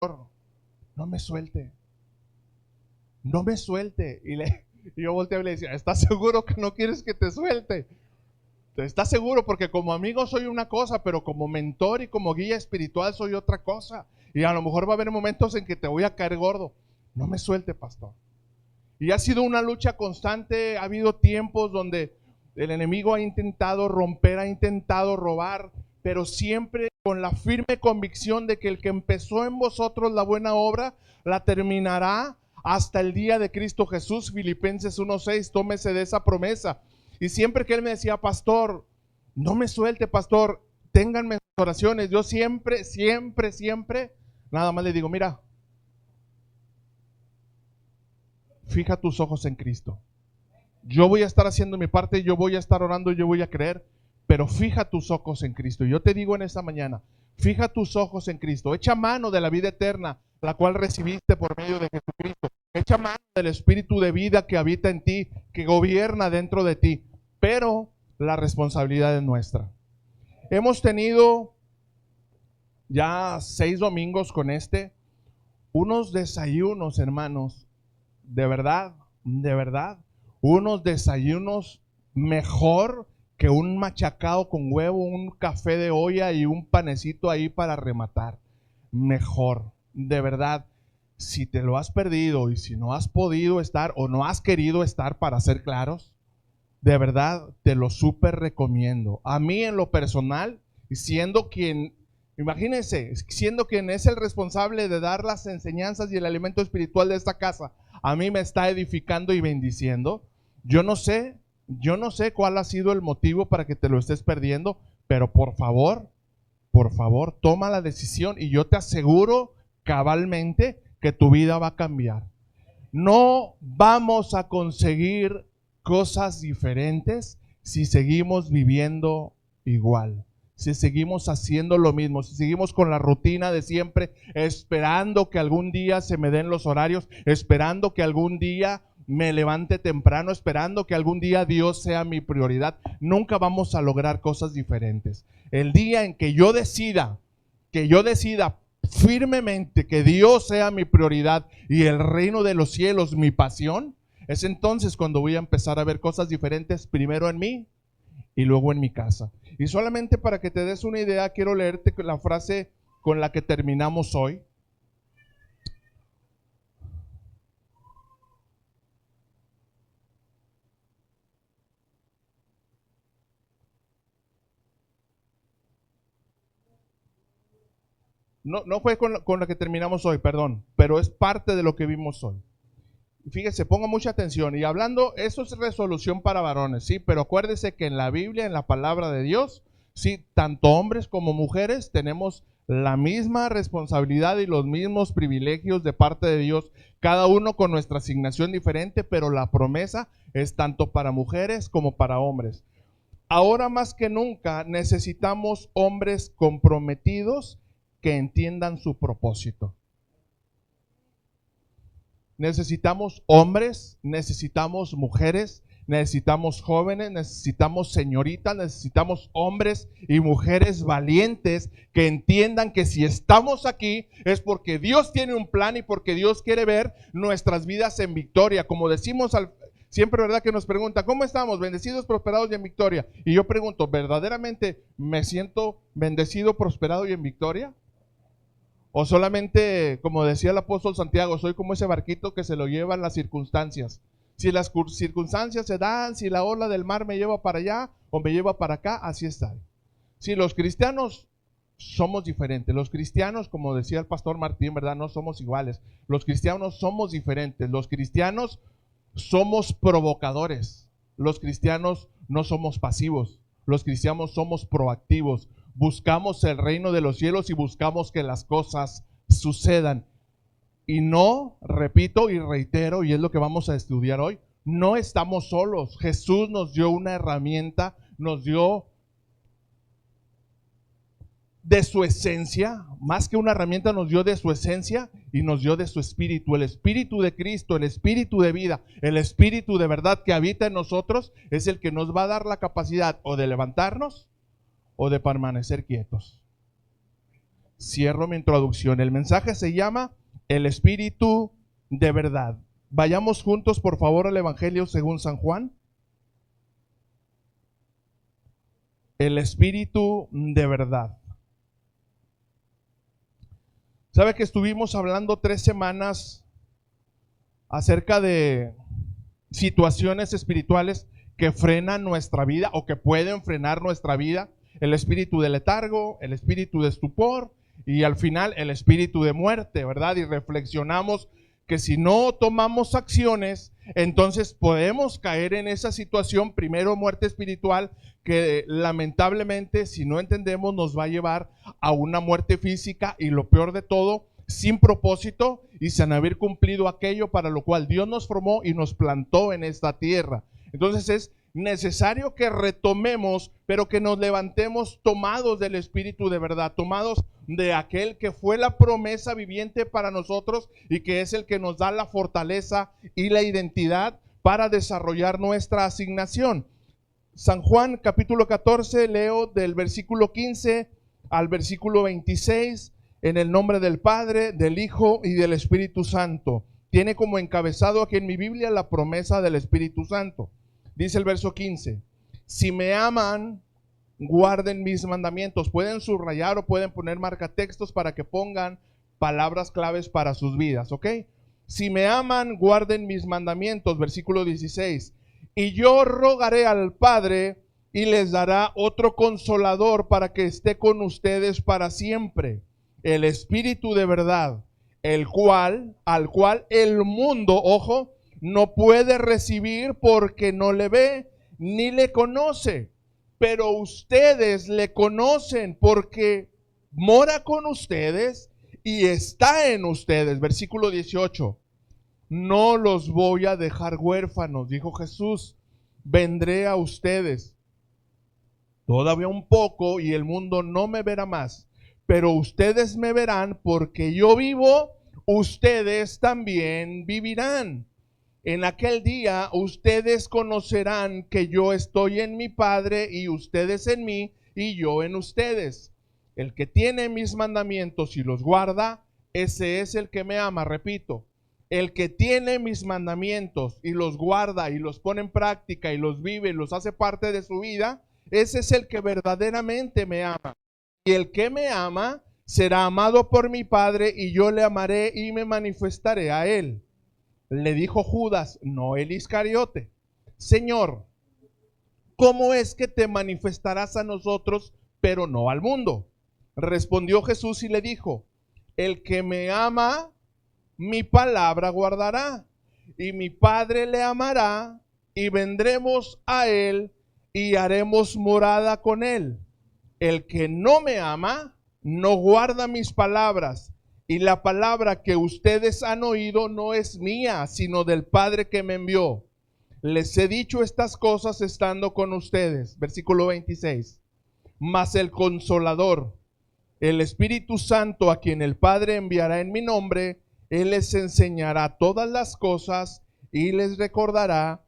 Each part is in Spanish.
no me suelte, no me suelte. Y yo volteaba y le decía, ¿estás seguro que no quieres que te suelte? ¿Estás seguro? Porque como amigo soy una cosa, pero como mentor y como guía espiritual soy otra cosa. Y a lo mejor va a haber momentos en que te voy a caer gordo. No me suelte, pastor. Y ha sido una lucha constante. Ha habido tiempos donde el enemigo ha intentado romper, ha intentado robar, pero siempre con la firme convicción de que el que empezó en vosotros la buena obra, la terminará hasta el día de Cristo Jesús. Filipenses 1:6, tómese de esa promesa. Y siempre que él me decía, pastor, no me suelte, pastor, ténganme en sus oraciones, yo siempre, nada más le digo, mira, fija tus ojos en Cristo. Yo voy a estar haciendo mi parte, yo voy a estar orando, yo voy a creer, pero fija tus ojos en Cristo. Y yo te digo en esta mañana, fija tus ojos en Cristo. Echa mano de la vida eterna, la cual recibiste por medio de Jesucristo. Echa mano del Espíritu de vida que habita en ti, que gobierna dentro de ti. Pero la responsabilidad es nuestra. Hemos tenido ya 6 domingos con unos desayunos, hermanos, de verdad, unos desayunos mejor que un machacado con huevo, un café de olla y un panecito ahí para rematar. Mejor, de verdad. Si te lo has perdido y si no has podido estar o no has querido estar, para ser claros, de verdad te lo súper recomiendo. A mí en lo personal, siendo quien, imagínense, siendo quien es el responsable de dar las enseñanzas y el alimento espiritual de esta casa, a mí me está edificando y bendiciendo. Yo no sé cuál ha sido el motivo para que te lo estés perdiendo, pero por favor, toma la decisión y yo te aseguro cabalmente que tu vida va a cambiar. No vamos a conseguir cosas diferentes si seguimos viviendo igual, si seguimos haciendo lo mismo, si seguimos con la rutina de siempre, esperando que algún día se me den los horarios, esperando que algún día me levante temprano, esperando que algún día Dios sea mi prioridad. Nunca vamos a lograr cosas diferentes. El día en que yo decida firmemente que Dios sea mi prioridad y el reino de los cielos mi pasión, es entonces cuando voy a empezar a ver cosas diferentes, primero en mí y luego en mi casa. Y solamente para que te des una idea, quiero leerte la frase con la que terminamos hoy. No fue con la que terminamos hoy, perdón, pero es parte de lo que vimos hoy. Fíjese, ponga mucha atención. Y hablando, eso es resolución para varones, sí, pero acuérdese que en la Biblia, en la palabra de Dios, sí, tanto hombres como mujeres tenemos la misma responsabilidad y los mismos privilegios de parte de Dios, cada uno con nuestra asignación diferente, pero la promesa es tanto para mujeres como para hombres. Ahora más que nunca necesitamos hombres comprometidos que entiendan su propósito. Necesitamos hombres, necesitamos mujeres, necesitamos jóvenes, necesitamos señoritas, necesitamos hombres y mujeres valientes que entiendan que si estamos aquí es porque Dios tiene un plan y porque Dios quiere ver nuestras vidas en victoria. Como decimos siempre, ¿verdad? Que nos preguntan, ¿cómo estamos? Bendecidos, prosperados y en victoria. Y yo pregunto, ¿verdaderamente me siento bendecido, prosperado y en victoria? O solamente, como decía el apóstol Santiago, soy como ese barquito que se lo llevan las circunstancias. Si las circunstancias se dan, si la ola del mar me lleva para allá o me lleva para acá, así está. Si los cristianos somos diferentes, los cristianos, como decía el pastor Martín, ¿verdad? No somos iguales. Los cristianos somos diferentes. Los cristianos somos provocadores. Los cristianos no somos pasivos. Los cristianos somos proactivos. Buscamos el reino de los cielos y buscamos que las cosas sucedan. Y no, repito y reitero, y es lo que vamos a estudiar hoy, no estamos solos. Jesús nos dio una herramienta, nos dio de su esencia, más que una herramienta, nos dio de su esencia y nos dio de su espíritu, el espíritu de Cristo, el espíritu de vida, el espíritu de verdad que habita en nosotros, es el que nos va a dar la capacidad o de levantarnos o de permanecer quietos. Cierro mi introducción. El mensaje se llama El Espíritu de Verdad. Vayamos juntos, por favor, al Evangelio según San Juan. El Espíritu de Verdad. ¿Sabe que estuvimos hablando 3 semanas acerca de situaciones espirituales que frenan nuestra vida o que pueden frenar nuestra vida? El espíritu de letargo, el espíritu de estupor y al final el espíritu de muerte, ¿verdad? Y reflexionamos que si no tomamos acciones, entonces podemos caer en esa situación, primero muerte espiritual, que lamentablemente si no entendemos nos va a llevar a una muerte física y lo peor de todo, sin propósito y sin haber cumplido aquello para lo cual Dios nos formó y nos plantó en esta tierra. Entonces es necesario que retomemos, pero que nos levantemos tomados del Espíritu de Verdad, tomados de aquel que fue la promesa viviente para nosotros y que es el que nos da la fortaleza y la identidad para desarrollar nuestra asignación. San Juan capítulo 14, leo del versículo 15 al versículo 26, en el nombre del Padre, del Hijo y del Espíritu Santo. Tiene como encabezado aquí en mi Biblia la promesa del Espíritu Santo. Dice el verso 15, si me aman, guarden mis mandamientos. Pueden subrayar o pueden poner marcatextos para que pongan palabras claves para sus vidas, ¿ok? Si me aman, guarden mis mandamientos. Versículo 16, y yo rogaré al Padre y les dará otro consolador para que esté con ustedes para siempre, el Espíritu de verdad, al cual el mundo, ojo, no puede recibir porque no le ve ni le conoce, pero ustedes le conocen porque mora con ustedes y está en ustedes. Versículo 18, no los voy a dejar huérfanos, dijo Jesús, vendré a ustedes. Todavía un poco y el mundo no me verá más, pero ustedes me verán porque yo vivo, ustedes también vivirán. En aquel día ustedes conocerán que yo estoy en mi Padre y ustedes en mí y yo en ustedes. El que tiene mis mandamientos y los guarda, ese es el que me ama. Repito, el que tiene mis mandamientos y los guarda y los pone en práctica y los vive y los hace parte de su vida, ese es el que verdaderamente me ama. Y el que me ama será amado por mi Padre y yo le amaré y me manifestaré a él. Le dijo Judas, no el Iscariote, Señor, ¿cómo es que te manifestarás a nosotros, pero no al mundo? Respondió Jesús y le dijo, el que me ama, mi palabra guardará, y mi Padre le amará, y vendremos a él y haremos morada con él. El que no me ama, no guarda mis palabras. Y la palabra que ustedes han oído no es mía, sino del Padre que me envió. Les he dicho estas cosas estando con ustedes. Versículo 26. Mas el Consolador, el Espíritu Santo, a quien el Padre enviará en mi nombre, Él les enseñará todas las cosas y les recordará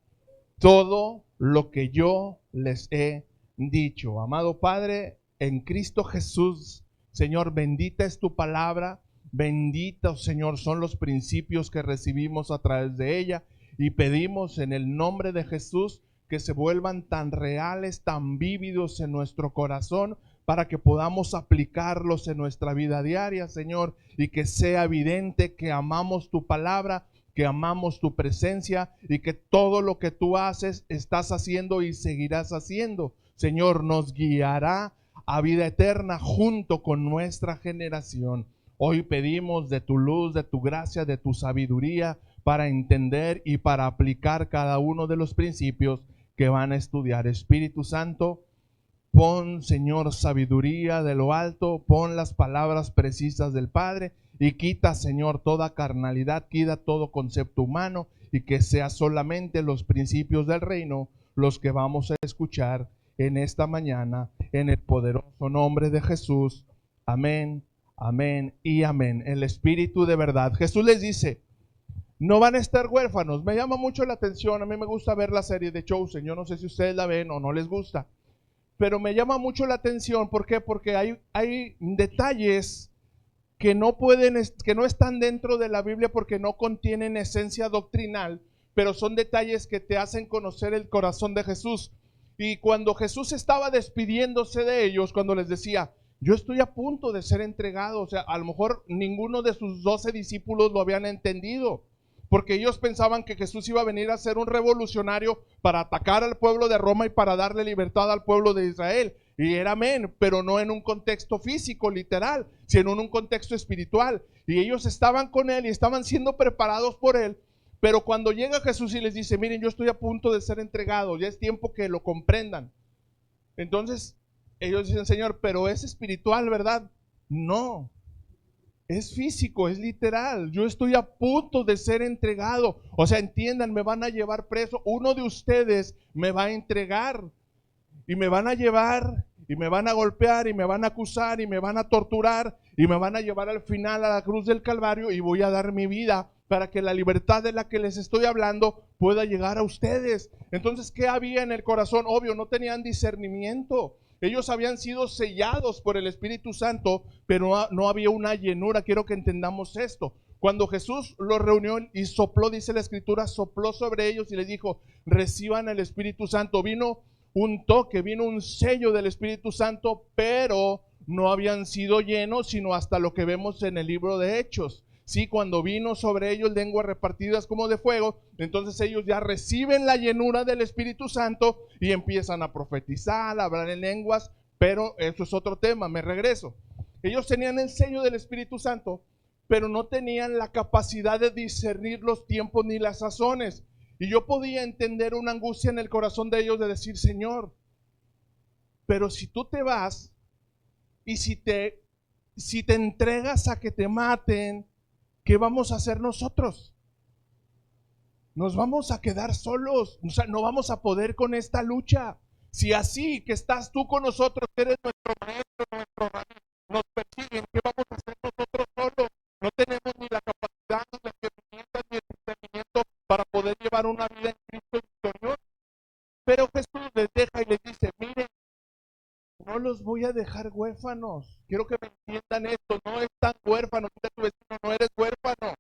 todo lo que yo les he dicho. Amado Padre, en Cristo Jesús, Señor, bendita es tu palabra. Benditos, Señor, son los principios que recibimos a través de ella y pedimos en el nombre de Jesús que se vuelvan tan reales, tan vívidos en nuestro corazón para que podamos aplicarlos en nuestra vida diaria, Señor, y que sea evidente que amamos tu palabra, que amamos tu presencia y que todo lo que tú haces, estás haciendo y seguirás haciendo, Señor, nos guiará a vida eterna junto con nuestra generación. Hoy pedimos de tu luz, de tu gracia, de tu sabiduría para entender y para aplicar cada uno de los principios que van a estudiar. Espíritu Santo, pon, Señor, sabiduría de lo alto, pon las palabras precisas del Padre y quita, Señor, toda carnalidad, quita todo concepto humano y que sea solamente los principios del reino los que vamos a escuchar en esta mañana, en el poderoso nombre de Jesús. Amén. Amén y amén. El Espíritu de verdad. Jesús les dice, no van a estar huérfanos. Me llama mucho la atención. A mí me gusta ver la serie de Chosen. Yo no sé si ustedes la ven o no les gusta. Pero me llama mucho la atención. ¿Por qué? Porque hay detalles que no pueden, que no están dentro de la Biblia porque no contienen esencia doctrinal, pero son detalles que te hacen conocer el corazón de Jesús. Y cuando Jesús estaba despidiéndose de ellos, cuando les decía, yo estoy a punto de ser entregado, o sea, a lo mejor ninguno de sus 12 discípulos lo habían entendido, porque ellos pensaban que Jesús iba a venir a ser un revolucionario para atacar al pueblo de Roma y para darle libertad al pueblo de Israel. Y era amén, pero no en un contexto físico, literal, sino en un contexto espiritual. Y ellos estaban con él y estaban siendo preparados por él. Pero cuando llega Jesús y les dice, miren, yo estoy a punto de ser entregado, ya es tiempo que lo comprendan. Entonces ellos dicen, Señor, pero es espiritual, ¿verdad? No, es físico, es literal. Yo estoy a punto de ser entregado. O sea, entiendan, me van a llevar preso. Uno de ustedes me va a entregar y me van a llevar y me van a golpear y me van a acusar y me van a torturar y me van a llevar al final a la cruz del Calvario y voy a dar mi vida para que la libertad de la que les estoy hablando pueda llegar a ustedes. Entonces, ¿qué había en el corazón? Obvio, no tenían discernimiento. Ellos habían sido sellados por el Espíritu Santo, pero no había una llenura. Quiero que entendamos esto. Cuando Jesús los reunió y sopló, dice la Escritura, sopló sobre ellos y les dijo, reciban el Espíritu Santo. Vino un toque, vino un sello del Espíritu Santo, pero no habían sido llenos, sino hasta lo que vemos en el libro de Hechos. Sí, cuando vino sobre ellos lenguas repartidas como de fuego, entonces ellos ya reciben la llenura del Espíritu Santo y empiezan a profetizar, a hablar en lenguas, pero eso es otro tema, me regreso. Ellos tenían el sello del Espíritu Santo, pero no tenían la capacidad de discernir los tiempos ni las sazones. Y yo podía entender una angustia en el corazón de ellos de decir, Señor, pero si tú te vas y si te entregas a que te maten, ¿qué vamos a hacer nosotros? Nos vamos a quedar solos, o sea, no vamos a poder con esta lucha. Si así que estás tú con nosotros, eres nuestro maestro, nuestro rabí, nos persiguen, ¿qué vamos a hacer nosotros solos? No tenemos ni la capacidad, ni las herramientas, ni el discernimiento para poder llevar una vida en Cristo victorioso. Pero Jesús les deja y les dice, miren, no los voy a dejar huérfanos. Quiero que me entiendan esto, no están huérfanos, tu vecino, no eres huérfano.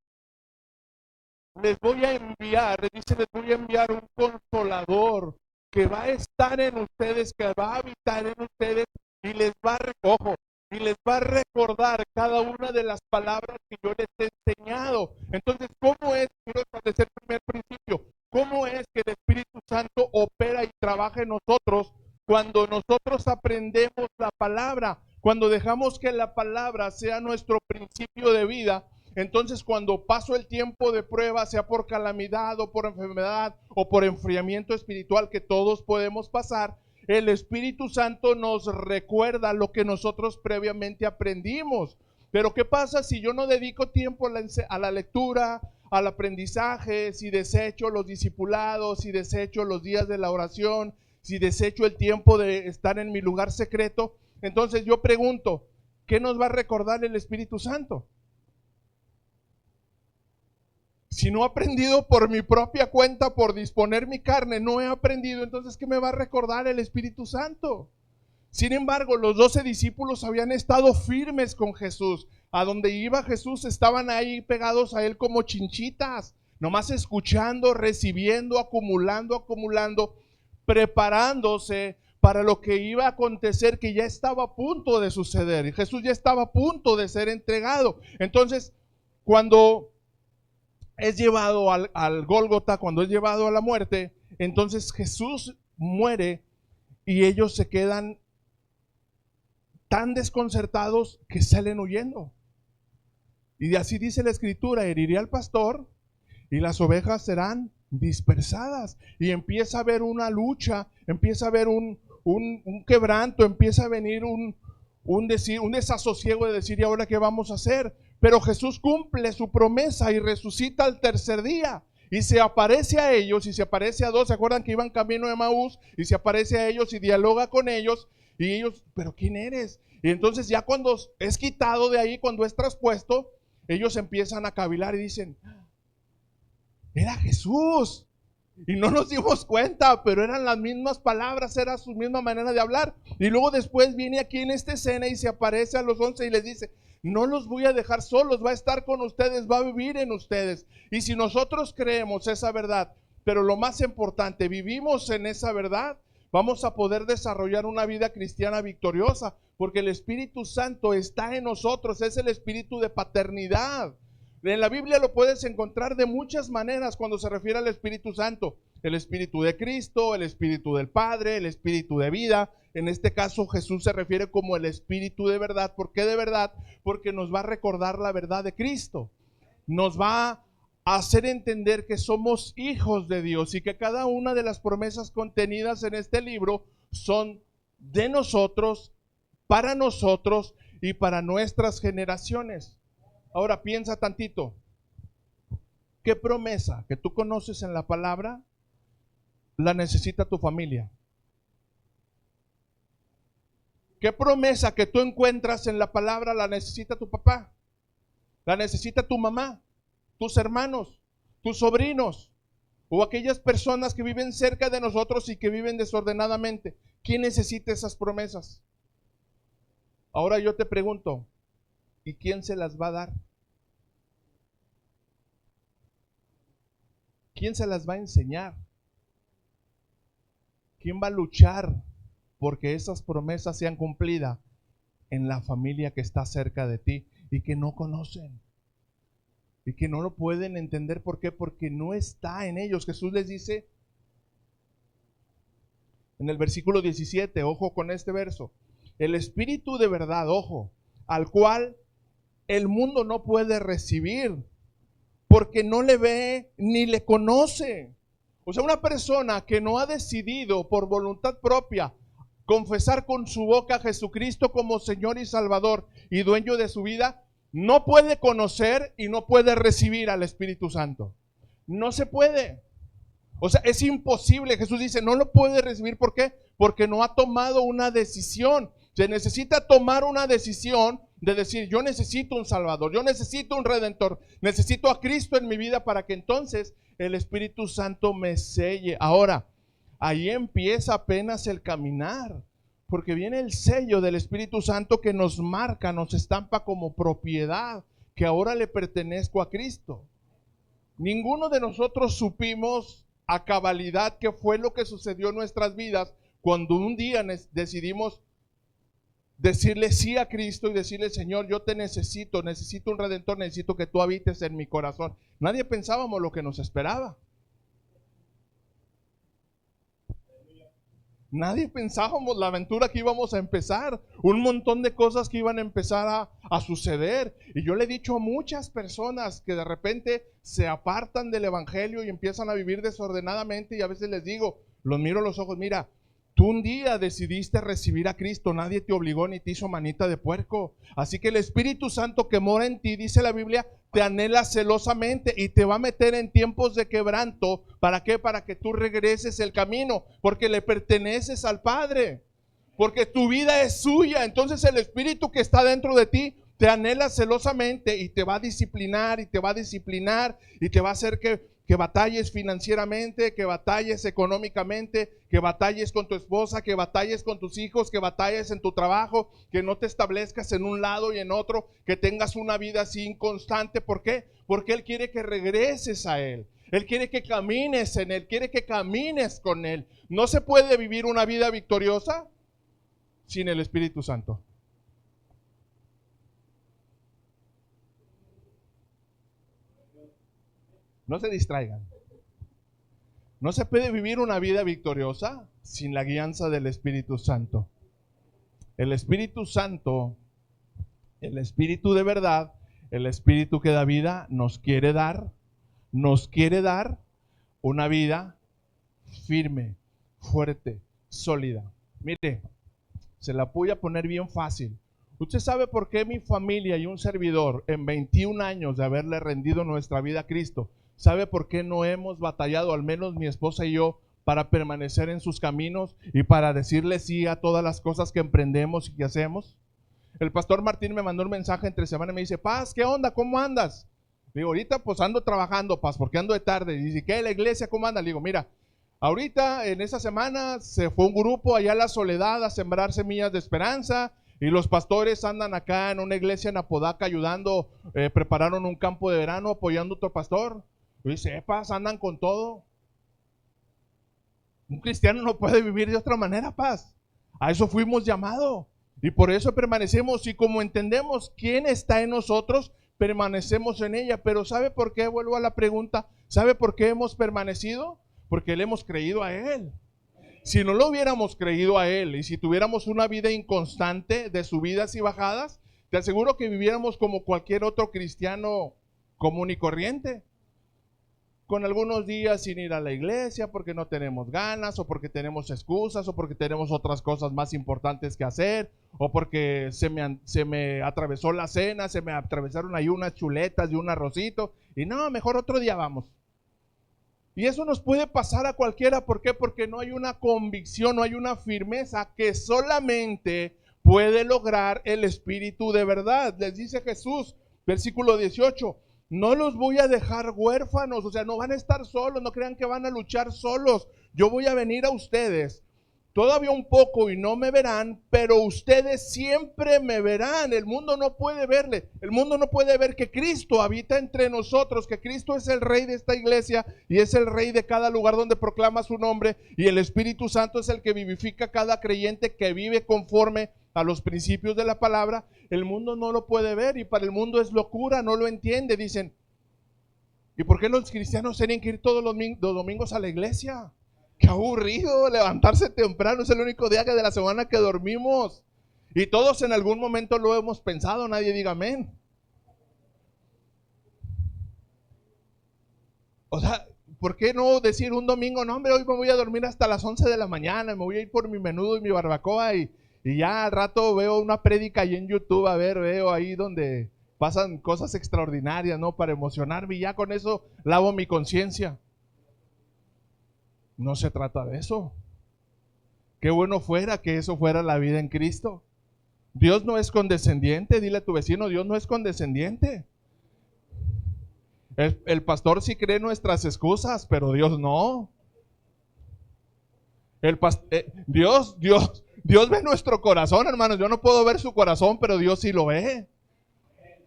Les voy a enviar, les dice, les voy a enviar un consolador que va a estar en ustedes, que va a habitar en ustedes y les va a recoger y les va a recordar cada una de las palabras que yo les he enseñado. Entonces, ¿cómo es? Quiero establecer el primer principio. ¿Cómo es que el Espíritu Santo opera y trabaja en nosotros cuando nosotros aprendemos la palabra? Cuando dejamos que la palabra sea nuestro principio de vida. Entonces, cuando paso el tiempo de prueba, sea por calamidad o por enfermedad o por enfriamiento espiritual que todos podemos pasar, el Espíritu Santo nos recuerda lo que nosotros previamente aprendimos. Pero ¿qué pasa si yo no dedico tiempo a la lectura, al aprendizaje, si desecho los discipulados, si desecho los días de la oración, si desecho el tiempo de estar en mi lugar secreto? Entonces yo pregunto, ¿qué nos va a recordar el Espíritu Santo? Si no he aprendido por mi propia cuenta, por disponer mi carne, no he aprendido, entonces ¿qué me va a recordar el Espíritu Santo? Sin embargo, los 12 discípulos habían estado firmes con Jesús. A donde iba Jesús estaban ahí pegados a él como chinchitas, nomás escuchando, recibiendo, acumulando, preparándose para lo que iba a acontecer, que ya estaba a punto de suceder. Y Jesús ya estaba a punto de ser entregado. Entonces, cuando es llevado al Gólgota, cuando es llevado a la muerte, entonces Jesús muere y ellos se quedan tan desconcertados que salen huyendo. Y así dice la Escritura, heriré al pastor y las ovejas serán dispersadas. Y empieza a haber una lucha, empieza a haber un quebranto, empieza a venir un desasosiego de decir, ¿y ahora qué vamos a hacer? Pero Jesús cumple su promesa y resucita al tercer día. Y se aparece a ellos, y se aparece a dos. ¿Se acuerdan que iban camino de Emaús? Y se aparece a ellos y dialoga con ellos. Y ellos, ¿pero quién eres? Y entonces ya cuando es quitado de ahí, cuando es traspuesto, ellos empiezan a cavilar y dicen, era Jesús. Y no nos dimos cuenta, pero eran las mismas palabras, era su misma manera de hablar. Y luego después viene aquí en esta escena y se aparece a los 11 y les dice, no los voy a dejar solos, va a estar con ustedes, va a vivir en ustedes. Y si nosotros creemos esa verdad, pero lo más importante, vivimos en esa verdad, vamos a poder desarrollar una vida cristiana victoriosa, porque el Espíritu Santo está en nosotros, es el espíritu de paternidad. En la Biblia lo puedes encontrar de muchas maneras cuando se refiere al Espíritu Santo. El Espíritu de Cristo, el Espíritu del Padre, el Espíritu de vida. En este caso Jesús se refiere como el Espíritu de verdad. ¿Por qué de verdad? Porque nos va a recordar la verdad de Cristo. Nos va a hacer entender que somos hijos de Dios y que cada una de las promesas contenidas en este libro son de nosotros, para nosotros y para nuestras generaciones. Ahora piensa tantito, ¿qué promesa que tú conoces en la palabra la necesita tu familia? ¿Qué promesa que tú encuentras en la palabra la necesita tu papá? ¿La necesita tu mamá? ¿Tus hermanos? ¿Tus sobrinos? ¿O aquellas personas que viven cerca de nosotros y que viven desordenadamente? ¿Quién necesita esas promesas? Ahora yo te pregunto, ¿y quién se las va a dar? ¿Quién se las va a enseñar? ¿Quién va a luchar porque esas promesas sean cumplidas en la familia que está cerca de ti y que no conocen? Y que no lo pueden entender. ¿Por qué? Porque no está en ellos. Jesús les dice en el versículo 17, ojo con este verso, el Espíritu de verdad, ojo, al cual el mundo no puede recibir, porque no le ve ni le conoce. O sea, una persona que no ha decidido por voluntad propia confesar con su boca a Jesucristo como Señor y Salvador y dueño de su vida, no puede conocer y no puede recibir al Espíritu Santo. No se puede. O sea, es imposible. Jesús dice, no lo puede recibir. ¿Por qué? Porque no ha tomado una decisión. Se necesita tomar una decisión de decir, yo necesito un Salvador, yo necesito un Redentor, necesito a Cristo en mi vida para que entonces el Espíritu Santo me selle. Ahora, ahí empieza apenas el caminar, porque viene el sello del Espíritu Santo que nos marca, nos estampa como propiedad, que ahora le pertenezco a Cristo. Ninguno de nosotros supimos a cabalidad qué fue lo que sucedió en nuestras vidas cuando un día decidimos decirle sí a Cristo y decirle, Señor, yo te necesito un Redentor, necesito que tú habites en mi corazón. Nadie pensábamos lo que nos esperaba. Nadie pensábamos la aventura que íbamos a empezar, un montón de cosas que iban a empezar a suceder. Y yo le he dicho a muchas personas que de repente se apartan del evangelio y empiezan a vivir desordenadamente, y a veces les digo, los miro a los ojos, mira, tú un día decidiste recibir a Cristo, nadie te obligó ni te hizo manita de puerco. Así que el Espíritu Santo que mora en ti, dice la Biblia, te anhela celosamente y te va a meter en tiempos de quebranto. ¿Para qué? Para que tú regreses el camino, porque le perteneces al Padre, porque tu vida es suya. Entonces el Espíritu que está dentro de ti te anhela celosamente y te va a disciplinar y te va a disciplinar y te va a hacer que batalles financieramente, que batalles económicamente, que batalles con tu esposa, que batalles con tus hijos, que batalles en tu trabajo, que no te establezcas en un lado y en otro, que tengas una vida así inconstante. ¿Por qué? Porque Él quiere que regreses a Él. Él quiere que camines en Él, quiere que camines con Él. No se puede vivir una vida victoriosa sin el Espíritu Santo. No se distraigan. No se puede vivir una vida victoriosa sin la guianza del Espíritu Santo. El Espíritu Santo, el Espíritu de verdad, el Espíritu que da vida, nos quiere dar una vida firme, fuerte, sólida. Mire, se la voy a poner bien fácil. ¿Usted sabe por qué mi familia y un servidor, en 21 años de haberle rendido nuestra vida a Cristo, sabe por qué no hemos batallado, al menos mi esposa y yo, para permanecer en sus caminos y para decirle sí a todas las cosas que emprendemos y que hacemos? El pastor Martín me mandó un mensaje entre semana y me dice, Paz, ¿qué onda? ¿Cómo andas? Le digo, ahorita pues ando trabajando, Paz, porque ando de tarde. Y dice, ¿qué? ¿La iglesia cómo anda? Le digo, mira, ahorita en esa semana se fue un grupo allá a La Soledad a sembrar semillas de esperanza. Y los pastores andan acá en una iglesia en Apodaca ayudando, prepararon un campo de verano apoyando a otro pastor. Y dice, paz, andan con todo. Un cristiano no puede vivir de otra manera, paz. A eso fuimos llamados. Y por eso permanecemos. Y como entendemos quién está en nosotros, permanecemos en ella. Pero ¿sabe por qué? Vuelvo a la pregunta. ¿Sabe por qué hemos permanecido? Porque le hemos creído a Él. Si no lo hubiéramos creído a Él y si tuviéramos una vida inconstante de subidas y bajadas, te aseguro que viviéramos como cualquier otro cristiano común y corriente. Con algunos días sin ir a la iglesia porque no tenemos ganas, o porque tenemos excusas, o porque tenemos otras cosas más importantes que hacer, o porque se me atravesó la cena, se me atravesaron ahí unas chuletas y un arrocito, y no, mejor otro día vamos. Y eso nos puede pasar a cualquiera. ¿Por qué? Porque no hay una convicción, no hay una firmeza que solamente puede lograr el Espíritu de verdad. Les dice Jesús, versículo 18, no los voy a dejar huérfanos, o sea, no van a estar solos, no crean que van a luchar solos. Yo voy a venir a ustedes todavía un poco y no me verán, pero ustedes siempre me verán. El mundo no puede verle, el mundo no puede ver que Cristo habita entre nosotros, que Cristo es el Rey de esta iglesia y es el Rey de cada lugar donde proclama su nombre, y el Espíritu Santo es el que vivifica a cada creyente que vive conforme a los principios de la palabra. El mundo no lo puede ver y para el mundo es locura, no lo entiende. Dicen, ¿y por qué los cristianos tienen que ir todos los domingos a la iglesia? Qué aburrido levantarse temprano, es el único día de la semana que dormimos. Y todos en algún momento lo hemos pensado, nadie diga amén. O sea, ¿por qué no decir un domingo, no hombre, hoy me voy a dormir hasta las 11 de la mañana, me voy a ir por mi menudo y mi barbacoa y ya al rato veo una prédica ahí en YouTube, veo ahí donde pasan cosas extraordinarias, ¿no? Para emocionarme y ya con eso lavo mi conciencia. No se trata de eso. Qué bueno fuera que eso fuera la vida en Cristo. Dios no es condescendiente, dile a tu vecino, Dios no es condescendiente. El pastor sí cree nuestras excusas, pero Dios no. Dios ve nuestro corazón, hermanos. Yo no puedo ver su corazón, pero Dios sí lo ve.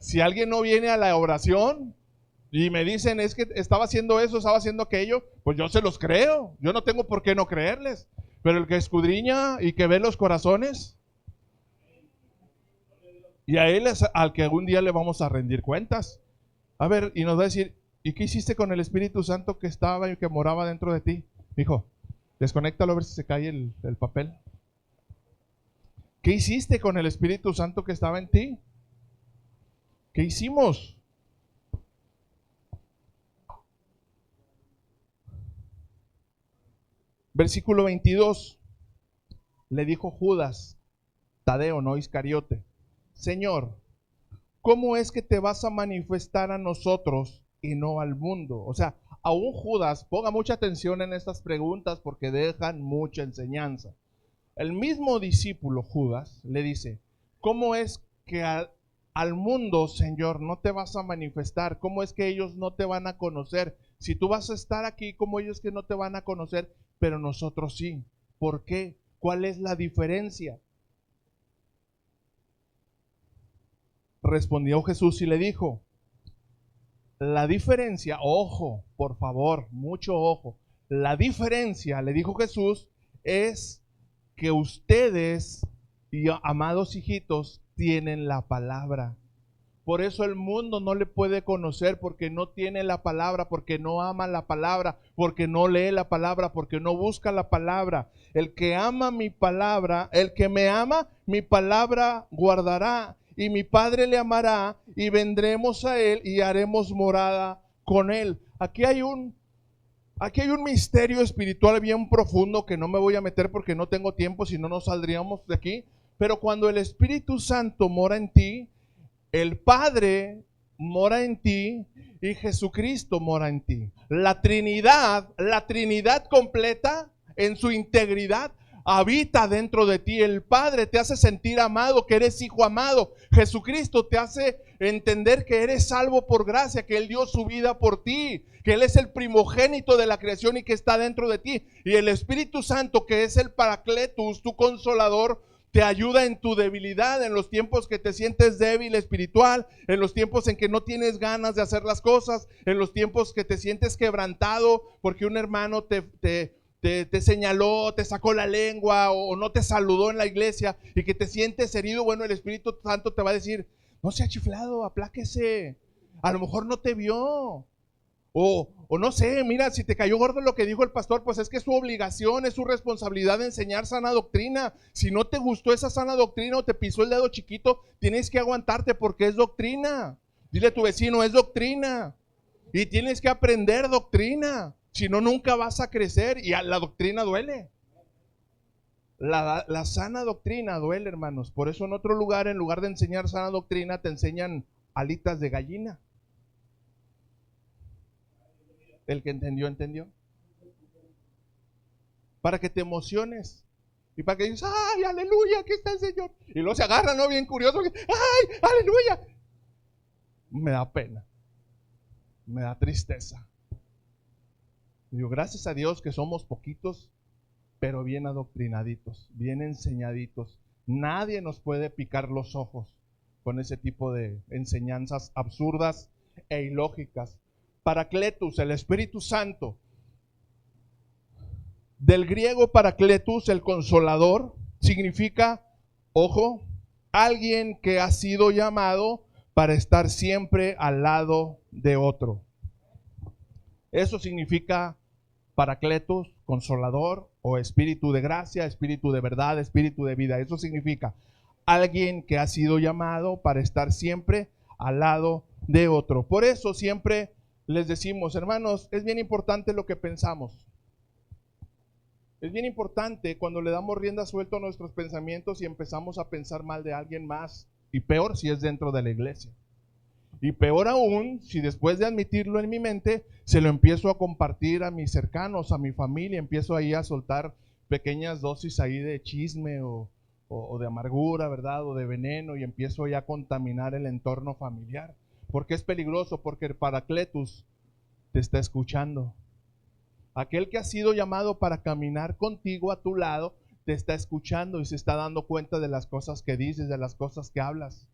Si alguien no viene a la oración y me dicen, es que estaba haciendo eso, estaba haciendo aquello, pues yo se los creo. Yo no tengo por qué no creerles. Pero el que escudriña y que ve los corazones, y a Él es al que algún día le vamos a rendir cuentas. A ver, y nos va a decir, ¿y qué hiciste con el Espíritu Santo que estaba y que moraba dentro de ti? Hijo, desconéctalo a ver si se cae el papel. ¿Qué hiciste con el Espíritu Santo que estaba en ti? ¿Qué hicimos? Versículo 22. Le dijo Judas, Tadeo, no Iscariote, Señor, ¿cómo es que te vas a manifestar a nosotros y no al mundo? O sea, aún Judas, ponga mucha atención en estas preguntas porque dejan mucha enseñanza. El mismo discípulo Judas le dice, ¿cómo es que al mundo, Señor, no te vas a manifestar? ¿Cómo es que ellos no te van a conocer? Si tú vas a estar aquí, ¿cómo ellos que no te van a conocer? Pero nosotros sí. ¿Por qué? ¿Cuál es la diferencia? Respondió Jesús y le dijo, la diferencia, ojo, por favor, mucho ojo, la diferencia, le dijo Jesús, es que ustedes, y amados hijitos, tienen la palabra. Por eso el mundo no le puede conocer, porque no tiene la palabra, porque no ama la palabra, porque no lee la palabra, porque no busca la palabra. El que ama mi palabra, el que me ama, mi palabra guardará, y mi Padre le amará, y vendremos a él y haremos morada con él. Aquí hay un misterio espiritual bien profundo que no me voy a meter porque no tengo tiempo, si no nos saldríamos de aquí. Pero cuando el Espíritu Santo mora en ti, el Padre mora en ti y Jesucristo mora en ti. La Trinidad completa en su integridad habita dentro de ti. El Padre te hace sentir amado, que eres hijo amado. Jesucristo te hace entender que eres salvo por gracia, que Él dio su vida por ti, que Él es el primogénito de la creación y que está dentro de ti. Y el Espíritu Santo, que es el Paracletus, tu consolador, Te ayuda en tu debilidad, en los tiempos que te sientes débil espiritual, en los tiempos en que no tienes ganas de hacer las cosas, en los tiempos que te sientes quebrantado porque un hermano te señaló, te sacó la lengua o no te saludó en la iglesia y que te sientes herido. Bueno, el Espíritu Santo te va a decir, no sea chiflado, apláquese. A lo mejor no te vio. O no sé, mira, si te cayó gordo lo que dijo el pastor, pues es que es su obligación, es su responsabilidad de enseñar sana doctrina. Si no te gustó esa sana doctrina o te pisó el dedo chiquito, tienes que aguantarte porque es doctrina. Dile a tu vecino, es doctrina. Y tienes que aprender doctrina. Si no, nunca vas a crecer. Y la doctrina duele. La sana doctrina duele, hermanos. Por eso en otro lugar, en lugar de enseñar sana doctrina, te enseñan alitas de gallina. El que entendió, entendió. Para que te emociones. Y para que digas, ¡ay, aleluya! Aquí está el Señor. Y luego se agarran, ¿no? Bien curioso. ¡Ay, aleluya! Me da pena. Me da tristeza. Digo, gracias a Dios que somos poquitos, pero bien adoctrinaditos, bien enseñaditos. Nadie nos puede picar los ojos con ese tipo de enseñanzas absurdas e ilógicas. Paracletus, el Espíritu Santo. Del griego paracletus, el consolador, significa, ojo, alguien que ha sido llamado para estar siempre al lado de otro. Eso significa paracletus, consolador, o espíritu de gracia, espíritu de verdad, espíritu de vida. Eso significa alguien que ha sido llamado para estar siempre al lado de otro. Por eso siempre les decimos, hermanos, es bien importante lo que pensamos. Es bien importante cuando le damos rienda suelta a nuestros pensamientos y empezamos a pensar mal de alguien más. Y peor si es dentro de la iglesia. Y peor aún si después de admitirlo en mi mente, se lo empiezo a compartir a mis cercanos, a mi familia. Empiezo ahí a soltar pequeñas dosis ahí de chisme o de amargura, ¿verdad? O de veneno, y empiezo ya a contaminar el entorno familiar. ¿Por qué es peligroso? Porque el Paracletus te está escuchando. Aquel que ha sido llamado para caminar contigo a tu lado, te está escuchando y se está dando cuenta de las cosas que dices, de las cosas que hablas.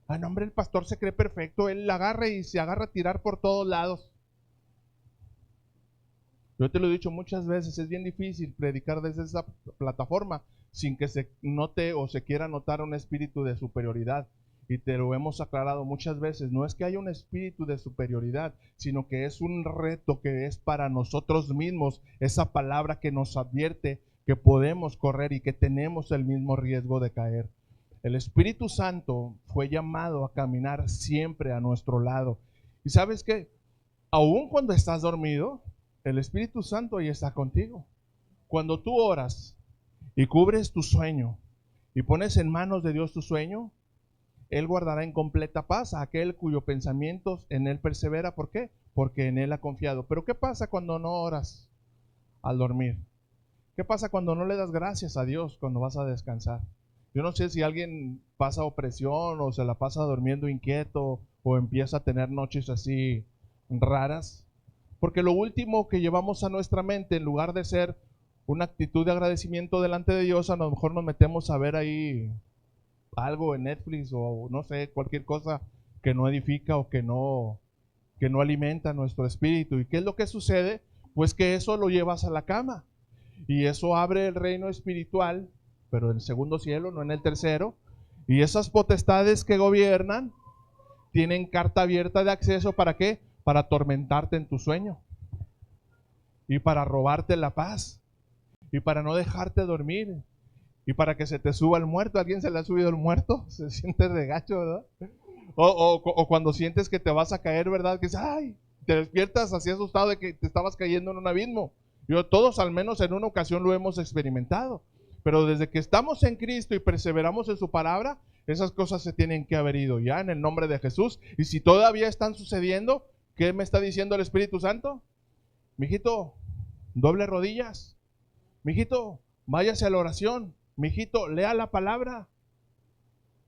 Ah, no, hombre, el pastor se cree perfecto, él la agarra y se agarra a tirar por todos lados. Yo te lo he dicho muchas veces, es bien difícil predicar desde esa plataforma sin que se note o se quiera notar un espíritu de superioridad. Y te lo hemos aclarado muchas veces, no es que haya un espíritu de superioridad, sino que es un reto que es para nosotros mismos, esa palabra que nos advierte que podemos correr y que tenemos el mismo riesgo de caer. El Espíritu Santo fue llamado a caminar siempre a nuestro lado. Y sabes que aun cuando estás dormido, el Espíritu Santo ahí está contigo. Cuando tú oras y cubres tu sueño y pones en manos de Dios tu sueño, Él guardará en completa paz a aquel cuyo pensamientos en Él persevera. ¿Por qué? Porque en Él ha confiado. Pero ¿qué pasa cuando no oras al dormir? ¿Qué pasa cuando no le das gracias a Dios cuando vas a descansar? Yo no sé si alguien pasa opresión o se la pasa durmiendo inquieto o empieza a tener noches así raras. Porque lo último que llevamos a nuestra mente, en lugar de ser una actitud de agradecimiento delante de Dios, a lo mejor nos metemos a ver ahí algo en Netflix o no sé, cualquier cosa que no edifica o que no alimenta nuestro espíritu. ¿Y qué es lo que sucede? Pues que eso lo llevas a la cama y eso abre el reino espiritual, pero en el segundo cielo, no en el tercero, y esas potestades que gobiernan tienen carta abierta de acceso. ¿Para qué? Para atormentarte en tu sueño y para robarte la paz y para no dejarte dormir. Y para que se te suba el muerto. ¿A alguien se le ha subido el muerto? Se siente regacho, ¿verdad? O cuando sientes que te vas a caer, ¿verdad? Que dices, ¡ay! Te despiertas así asustado de que te estabas cayendo en un abismo. Todos al menos en una ocasión lo hemos experimentado. Pero desde que estamos en Cristo y perseveramos en su palabra, esas cosas se tienen que haber ido ya en el nombre de Jesús. Y si todavía están sucediendo, ¿qué me está diciendo el Espíritu Santo? Mijito, doble rodillas. Mijito, váyase a la oración. Mijito, lea la palabra.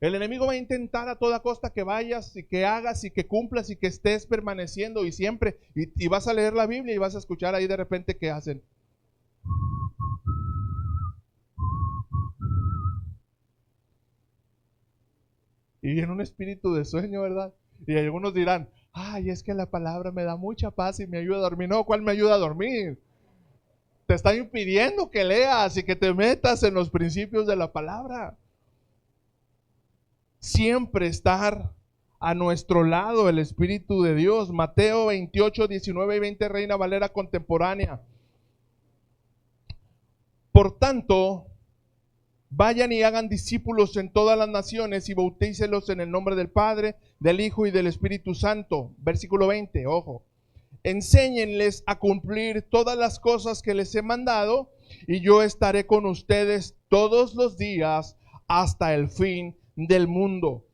El enemigo va a intentar a toda costa que vayas y que hagas y que cumplas y que estés permaneciendo y siempre. Y vas a leer la Biblia y vas a escuchar ahí de repente que hacen. Y viene un espíritu de sueño, ¿verdad? Y algunos dirán, ay, es que la palabra me da mucha paz y me ayuda a dormir. No, ¿cuál me ayuda a dormir? Te está impidiendo que leas y que te metas en los principios de la palabra. Siempre estar a nuestro lado el Espíritu de Dios. Mateo 28, 19 y 20, Reina Valera contemporánea. Por tanto, vayan y hagan discípulos en todas las naciones y bautícelos en el nombre del Padre, del Hijo y del Espíritu Santo. Versículo 20, ojo. Enséñenles a cumplir todas las cosas que les he mandado, y yo estaré con ustedes todos los días hasta el fin del mundo.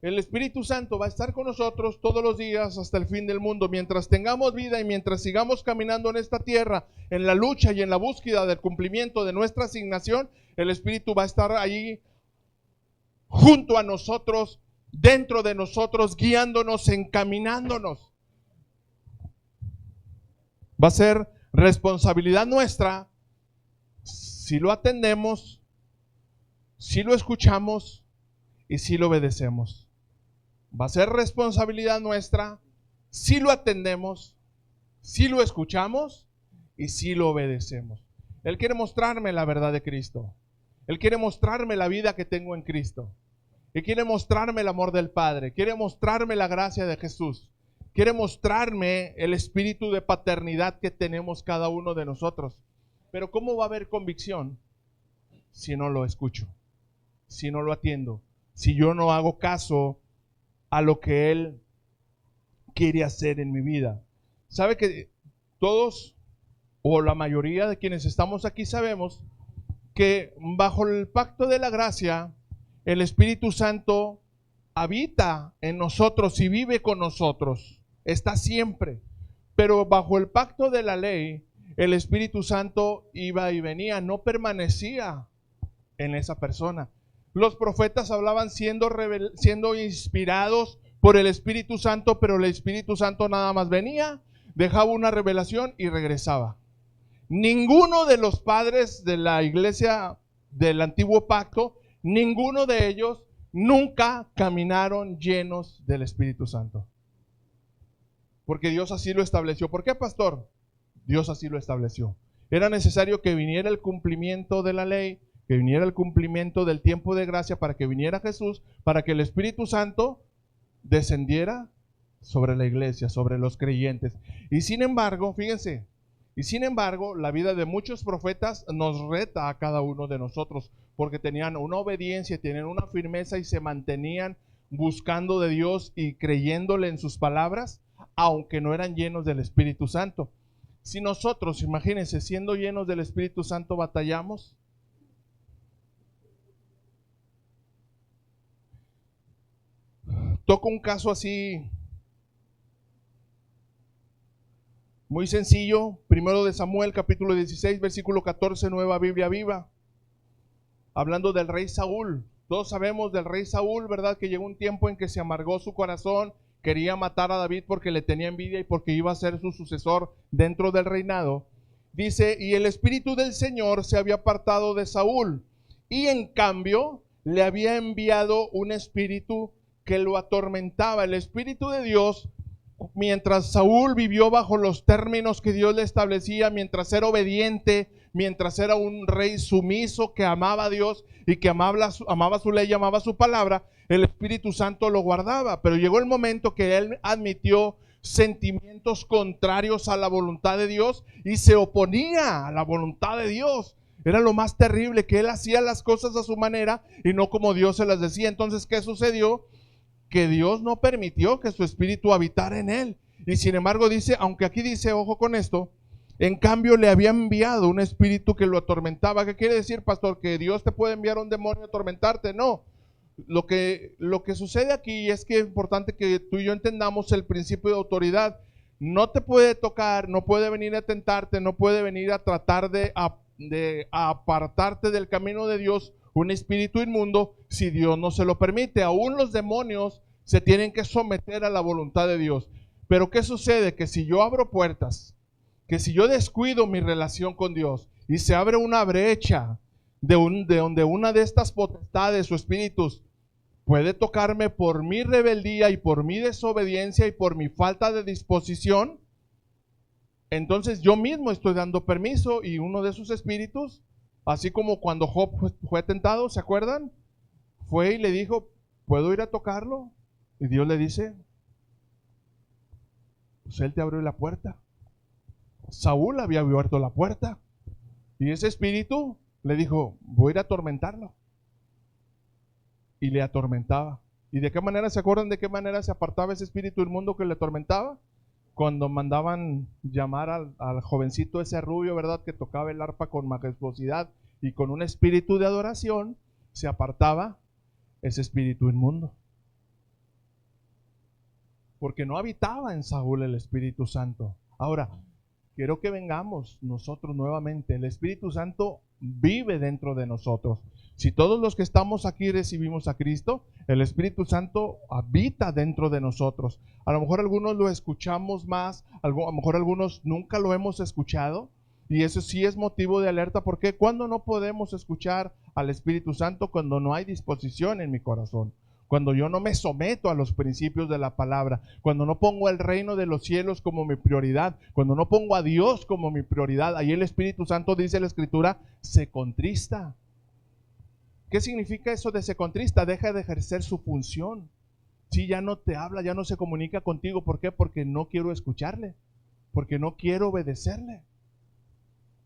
El Espíritu Santo va a estar con nosotros todos los días hasta el fin del mundo. Mientras tengamos vida y mientras sigamos caminando en esta tierra, en la lucha y en la búsqueda del cumplimiento de nuestra asignación, el Espíritu va a estar allí junto a nosotros, dentro de nosotros, guiándonos, encaminándonos. Va a ser responsabilidad nuestra si lo atendemos, si lo escuchamos y si lo obedecemos. Va a ser responsabilidad nuestra si lo atendemos, si lo escuchamos y si lo obedecemos. Él quiere mostrarme la verdad de Cristo. Él quiere mostrarme la vida que tengo en Cristo. Él quiere mostrarme el amor del Padre. Quiere mostrarme la gracia de Jesús. Quiere mostrarme el espíritu de paternidad que tenemos cada uno de nosotros. Pero ¿cómo va a haber convicción si no lo escucho? Si no lo atiendo. Si yo no hago caso a lo que Él quiere hacer en mi vida. ¿Sabe que todos o la mayoría de quienes estamos aquí sabemos que bajo el pacto de la gracia, el Espíritu Santo habita en nosotros y vive con nosotros? Está siempre. Pero bajo el pacto de la ley, el Espíritu Santo iba y venía, no permanecía en esa persona. Los profetas hablaban siendo inspirados por el Espíritu Santo, pero el Espíritu Santo nada más venía, dejaba una revelación y regresaba. Ninguno de los padres de la iglesia del antiguo pacto, ninguno de ellos nunca caminaron llenos del Espíritu Santo. Porque Dios así lo estableció. ¿Por qué, pastor? Dios así lo estableció. Era necesario que viniera el cumplimiento de la ley, que viniera el cumplimiento del tiempo de gracia, para que viniera Jesús, para que el Espíritu Santo descendiera sobre la iglesia, sobre los creyentes. Y sin embargo, fíjense, la vida de muchos profetas nos reta a cada uno de nosotros, porque tenían una obediencia, tenían una firmeza y se mantenían buscando de Dios y creyéndole en sus palabras, aunque no eran llenos del Espíritu Santo. Si nosotros, imagínense, siendo llenos del Espíritu Santo, batallamos. Toco un caso así muy sencillo, primero de Samuel, capítulo 16, versículo 14, Nueva Biblia Viva, hablando del rey Saúl. Todos sabemos del rey Saúl, ¿verdad? Que llegó un tiempo en que se amargó su corazón, quería matar a David porque le tenía envidia y porque iba a ser su sucesor dentro del reinado. Dice, y el Espíritu del Señor se había apartado de Saúl, y en cambio le había enviado un espíritu que lo atormentaba. El Espíritu de Dios, mientras Saúl vivió bajo los términos que Dios le establecía, mientras era obediente, mientras era un rey sumiso que amaba a Dios y que amaba su ley, amaba su palabra, el Espíritu Santo lo guardaba. Pero llegó el momento que él admitió sentimientos contrarios a la voluntad de Dios y se oponía a la voluntad de Dios. Era lo más terrible, que él hacía las cosas a su manera y no como Dios se las decía. Entonces, ¿qué sucedió? Que Dios no permitió que su espíritu habitara en él. Y sin embargo dice, aunque aquí dice, ojo con esto, en cambio le había enviado un espíritu que lo atormentaba. ¿Qué quiere decir, pastor? ¿Que Dios te puede enviar un demonio a atormentarte? No. Lo que sucede aquí es que es importante que tú y yo entendamos el principio de autoridad. No te puede tocar, no puede venir a tentarte, no puede venir a tratar de apartarte del camino de Dios un espíritu inmundo si Dios no se lo permite. Aún los demonios se tienen que someter a la voluntad de Dios. Pero ¿qué sucede? Que si yo abro puertas, que si yo descuido mi relación con Dios y se abre una brecha de donde una de estas potestades o espíritus puede tocarme por mi rebeldía y por mi desobediencia y por mi falta de disposición. Entonces yo mismo estoy dando permiso y uno de esos espíritus, así como cuando Job fue tentado, ¿se acuerdan? Fue y le dijo, ¿puedo ir a tocarlo? Y Dios le dice, pues él te abrió la puerta. Saúl había abierto la puerta. Y ese espíritu le dijo, voy a ir a atormentarlo. Y le atormentaba. ¿Y de qué manera se acuerdan de qué manera se apartaba ese espíritu inmundo que le atormentaba? Cuando mandaban llamar al jovencito ese rubio, ¿verdad? Que tocaba el arpa con majestuosidad y con un espíritu de adoración, se apartaba ese espíritu inmundo. Porque no habitaba en Saúl el Espíritu Santo. Ahora, quiero que vengamos nosotros nuevamente. El Espíritu Santo vive dentro de nosotros. Si todos los que estamos aquí recibimos a Cristo, el Espíritu Santo habita dentro de nosotros. A lo mejor algunos lo escuchamos más, a lo mejor algunos nunca lo hemos escuchado. Y eso sí es motivo de alerta, porque cuando no podemos escuchar al Espíritu Santo, cuando no hay disposición en mi corazón, cuando yo no me someto a los principios de la palabra, cuando no pongo el reino de los cielos como mi prioridad, cuando no pongo a Dios como mi prioridad, ahí el Espíritu Santo, dice la Escritura, se contrista. ¿Qué significa eso de se contrista? Deja de ejercer su función. Si ya no te habla, ya no se comunica contigo, ¿por qué? Porque no quiero escucharle, porque no quiero obedecerle.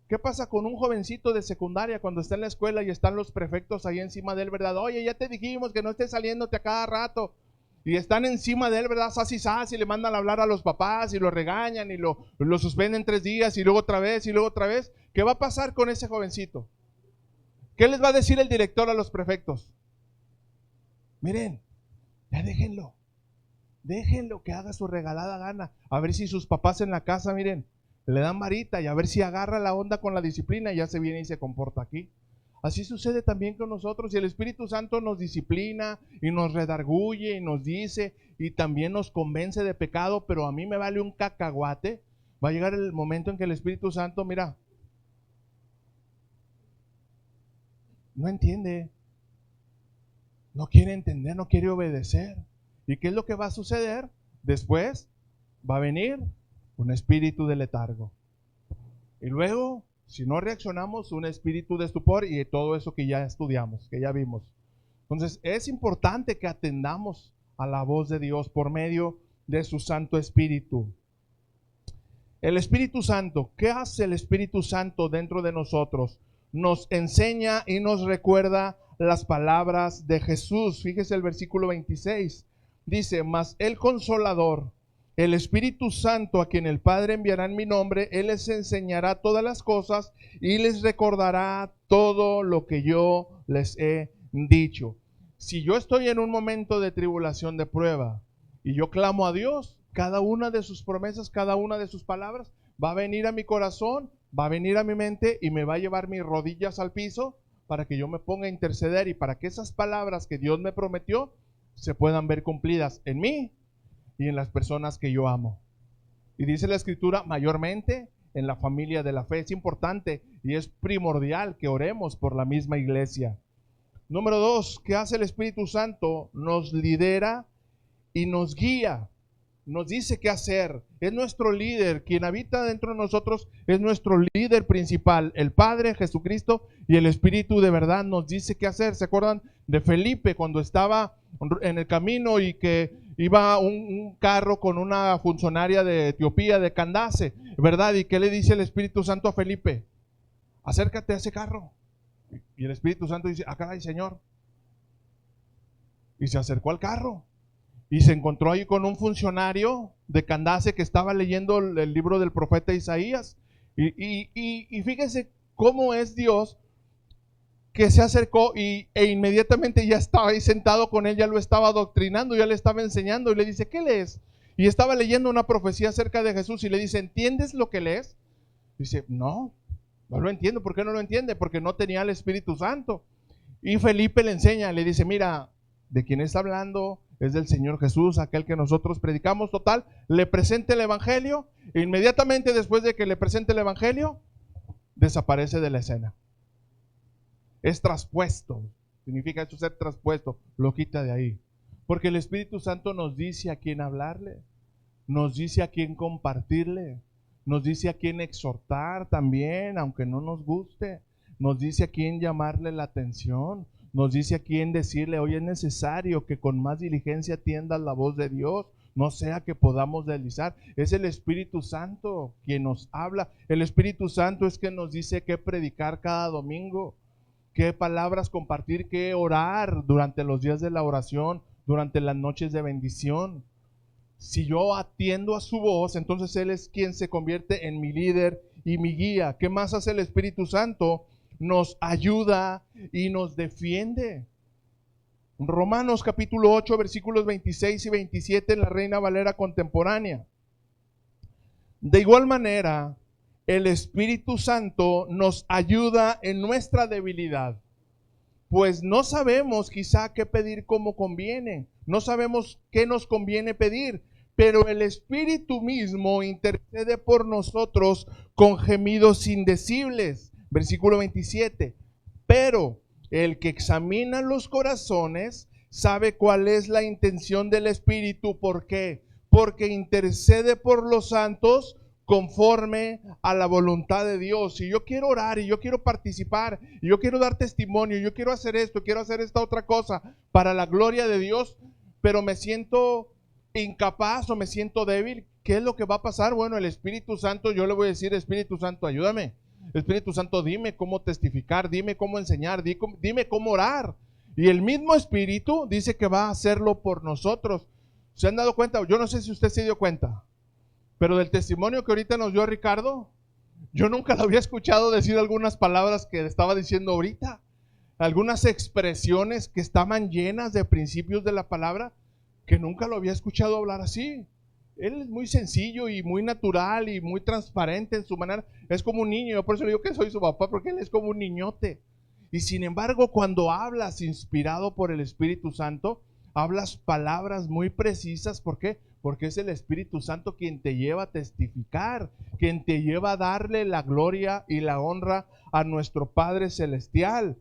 ¿Qué pasa con un jovencito de secundaria cuando está en la escuela y están los prefectos ahí encima de él, verdad? Oye, ya te dijimos que no estés saliéndote a cada rato. Y están encima de él, ¿verdad? Sas y le mandan a hablar a los papás y lo regañan y lo suspenden 3 días y luego otra vez y luego otra vez. ¿Qué va a pasar con ese jovencito? ¿Qué les va a decir el director a los prefectos? Miren, ya déjenlo que haga su regalada gana. A ver si sus papás en la casa, miren, le dan varita y a ver si agarra la onda con la disciplina y ya se viene y se comporta aquí. Así sucede también con nosotros, y el Espíritu Santo nos disciplina y nos redarguye y nos dice y también nos convence de pecado, pero a mí me vale un cacahuate. Va a llegar el momento en que el Espíritu Santo, mira, no entiende, no quiere entender, no quiere obedecer. ¿Y qué es lo que va a suceder? Después va a venir un espíritu de letargo. Y luego, si no reaccionamos, un espíritu de estupor y todo eso que ya estudiamos, que ya vimos. Entonces, es importante que atendamos a la voz de Dios por medio de su Santo Espíritu. El Espíritu Santo, ¿qué hace el Espíritu Santo dentro de nosotros? Nos enseña y nos recuerda las palabras de Jesús. Fíjese el versículo 26. Dice, mas el Consolador, el Espíritu Santo, a quien el Padre enviará en mi nombre, Él les enseñará todas las cosas y les recordará todo lo que yo les he dicho. Si yo estoy en un momento de tribulación, de prueba, y yo clamo a Dios, cada una de sus promesas, cada una de sus palabras, va a venir a mi corazón, va a venir a mi mente y me va a llevar mis rodillas al piso para que yo me ponga a interceder y para que esas palabras que Dios me prometió se puedan ver cumplidas en mí y en las personas que yo amo. Y dice la Escritura, mayormente en la familia de la fe. Es importante y es primordial que oremos por la misma iglesia. Número 2, ¿qué hace el Espíritu Santo? Nos lidera y nos guía. Nos dice qué hacer. Es nuestro líder. Quien habita dentro de nosotros es nuestro líder principal. El Padre, Jesucristo y el Espíritu de verdad nos dice qué hacer. ¿Se acuerdan de Felipe cuando estaba en el camino y que iba un carro con una funcionaria de Etiopía, de Candace, ¿verdad? ¿Y qué le dice el Espíritu Santo a Felipe? Acércate a ese carro. Y el Espíritu Santo dice, caray, Señor. Y se acercó al carro. Y se encontró ahí con un funcionario de Candace que estaba leyendo el libro del profeta Isaías. Y fíjense cómo es Dios, que se acercó e inmediatamente ya estaba ahí sentado con él, ya lo estaba adoctrinando, ya le estaba enseñando y le dice, ¿qué lees? Y estaba leyendo una profecía acerca de Jesús y le dice, ¿entiendes lo que lees? Dice, no lo entiendo. ¿Por qué no lo entiende? Porque no tenía el Espíritu Santo. Y Felipe le enseña, le dice, mira, ¿de quién está hablando? Es del Señor Jesús, aquel que nosotros predicamos. Total, le presenta el Evangelio e inmediatamente después de que le presente el Evangelio, desaparece de la escena. Es traspuesto. significa eso ser traspuesto, lo quita de ahí. Porque el Espíritu Santo nos dice a quién hablarle, nos dice a quién compartirle, nos dice a quién exhortar también, aunque no nos guste, nos dice a quién llamarle la atención, nos dice a quién decirle, hoy es necesario que con más diligencia atiendas la voz de Dios, no sea que podamos deslizar. Es el Espíritu Santo quien nos habla. El Espíritu Santo es quien nos dice qué predicar cada domingo, qué palabras compartir, qué orar durante los días de la oración, durante las noches de bendición. Si yo atiendo a su voz, entonces Él es quien se convierte en mi líder y mi guía. ¿Qué más hace el Espíritu Santo? Nos ayuda y nos defiende. Romanos capítulo 8, versículos 26 y 27 en la Reina Valera contemporánea. De igual manera, el Espíritu Santo nos ayuda en nuestra debilidad, pues no sabemos quizá qué pedir como conviene, no sabemos qué nos conviene pedir, pero el Espíritu mismo intercede por nosotros con gemidos indecibles. Versículo 27, pero el que examina los corazones sabe cuál es la intención del Espíritu. ¿Por qué? Porque intercede por los santos conforme a la voluntad de Dios. Si yo quiero orar y yo quiero participar y yo quiero dar testimonio, yo quiero hacer esto, quiero hacer esta otra cosa para la gloria de Dios, pero me siento incapaz o me siento débil, ¿qué es lo que va a pasar? Bueno, el Espíritu Santo, yo le voy a decir, Espíritu Santo, ayúdame. Espíritu Santo, dime cómo testificar, dime cómo enseñar, dime cómo orar. Y el mismo Espíritu dice que va a hacerlo por nosotros. ¿Se han dado cuenta? Yo no sé si usted se dio cuenta, pero del testimonio que ahorita nos dio Ricardo, yo nunca lo había escuchado decir algunas palabras que estaba diciendo ahorita. Algunas expresiones que estaban llenas de principios de la palabra, que nunca lo había escuchado hablar así. Él es muy sencillo y muy natural y muy transparente en su manera. Es como un niño, yo por eso le digo que soy su papá, porque él es como un niñote. Y sin embargo, cuando hablas inspirado por el Espíritu Santo, hablas palabras muy precisas. ¿Por qué? Porque es el Espíritu Santo quien te lleva a testificar, quien te lleva a darle la gloria y la honra a nuestro Padre Celestial.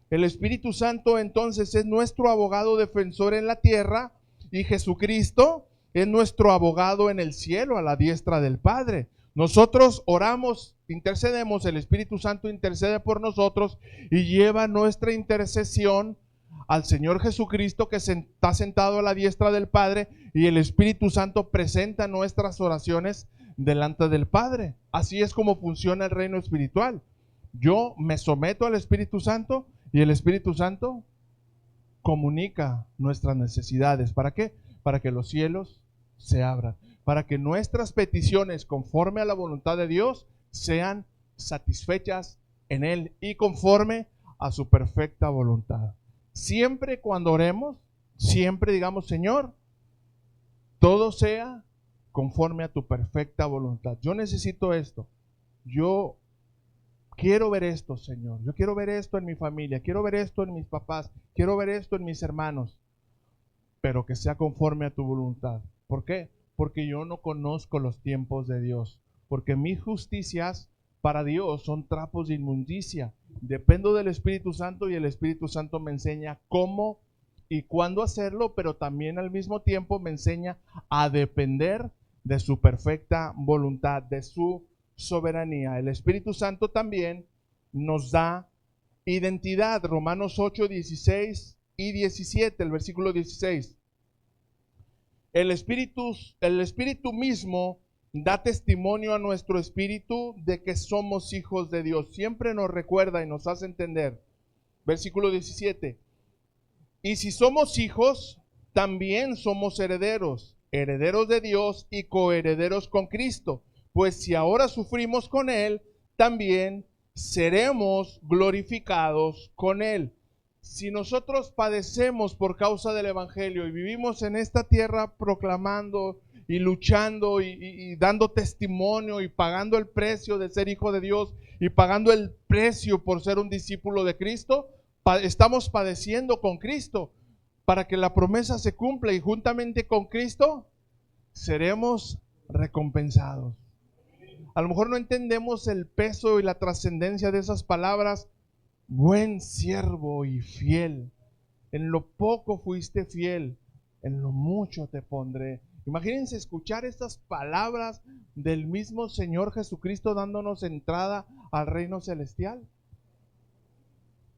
El Espíritu Santo entonces es nuestro abogado defensor en la tierra y Jesucristo es nuestro abogado en el cielo a la diestra del Padre. Nosotros oramos, intercedemos, el Espíritu Santo intercede por nosotros y lleva nuestra intercesión al Señor Jesucristo, que está sentado a la diestra del Padre, y el Espíritu Santo presenta nuestras oraciones delante del Padre. Así es como funciona el reino espiritual. Yo me someto al Espíritu Santo y el Espíritu Santo comunica nuestras necesidades. ¿Para qué? Para que los cielos se abran, para que nuestras peticiones conforme a la voluntad de Dios sean satisfechas en Él y conforme a su perfecta voluntad. Siempre cuando oremos, siempre digamos, Señor, todo sea conforme a tu perfecta voluntad. Yo necesito esto. Yo quiero ver esto, Señor. Yo quiero ver esto en mi familia. Quiero ver esto en mis papás. Quiero ver esto en mis hermanos. Pero que sea conforme a tu voluntad. ¿Por qué? Porque yo no conozco los tiempos de Dios. Porque mis justicias para Dios son trapos de inmundicia. Dependo del Espíritu Santo y el Espíritu Santo me enseña cómo y cuándo hacerlo, pero también al mismo tiempo me enseña a depender de su perfecta voluntad, de su soberanía. El Espíritu Santo también nos da identidad. Romanos 8, 16 y 17, el versículo 16. El Espíritu mismo da testimonio a nuestro espíritu de que somos hijos de Dios. Siempre nos recuerda y nos hace entender. Versículo 17. Y si somos hijos, también somos herederos, herederos de Dios y coherederos con Cristo. Pues si ahora sufrimos con Él, también seremos glorificados con Él. Si nosotros padecemos por causa del Evangelio y vivimos en esta tierra proclamando y luchando y dando testimonio y pagando el precio de ser hijo de Dios y pagando el precio por ser un discípulo de Cristo, estamos padeciendo con Cristo para que la promesa se cumpla y juntamente con Cristo seremos recompensados. A lo mejor no entendemos el peso y la trascendencia de esas palabras, buen siervo y fiel. En lo poco fuiste fiel, en lo mucho te pondré. Imagínense escuchar estas palabras del mismo Señor Jesucristo dándonos entrada al reino celestial.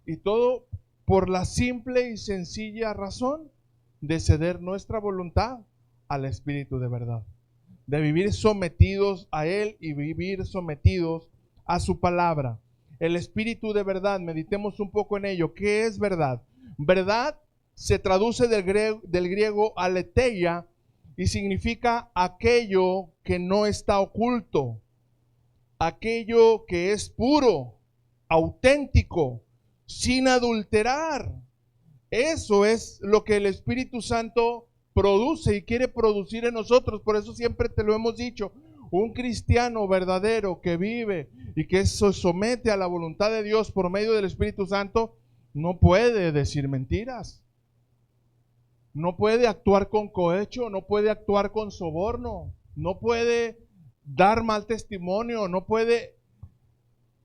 Y todo por la simple y sencilla razón de ceder nuestra voluntad al Espíritu de verdad, de vivir sometidos a Él y vivir sometidos a su palabra. El Espíritu de verdad, meditemos un poco en ello. ¿Qué es verdad? Verdad se traduce del griego aletheia y significa aquello que no está oculto, aquello que es puro, auténtico, sin adulterar. Eso es lo que el Espíritu Santo produce y quiere producir en nosotros. Por eso siempre te lo hemos dicho, un cristiano verdadero que vive y que se somete a la voluntad de Dios por medio del Espíritu Santo, no puede decir mentiras, no puede actuar con cohecho, no puede actuar con soborno, no puede dar mal testimonio, no puede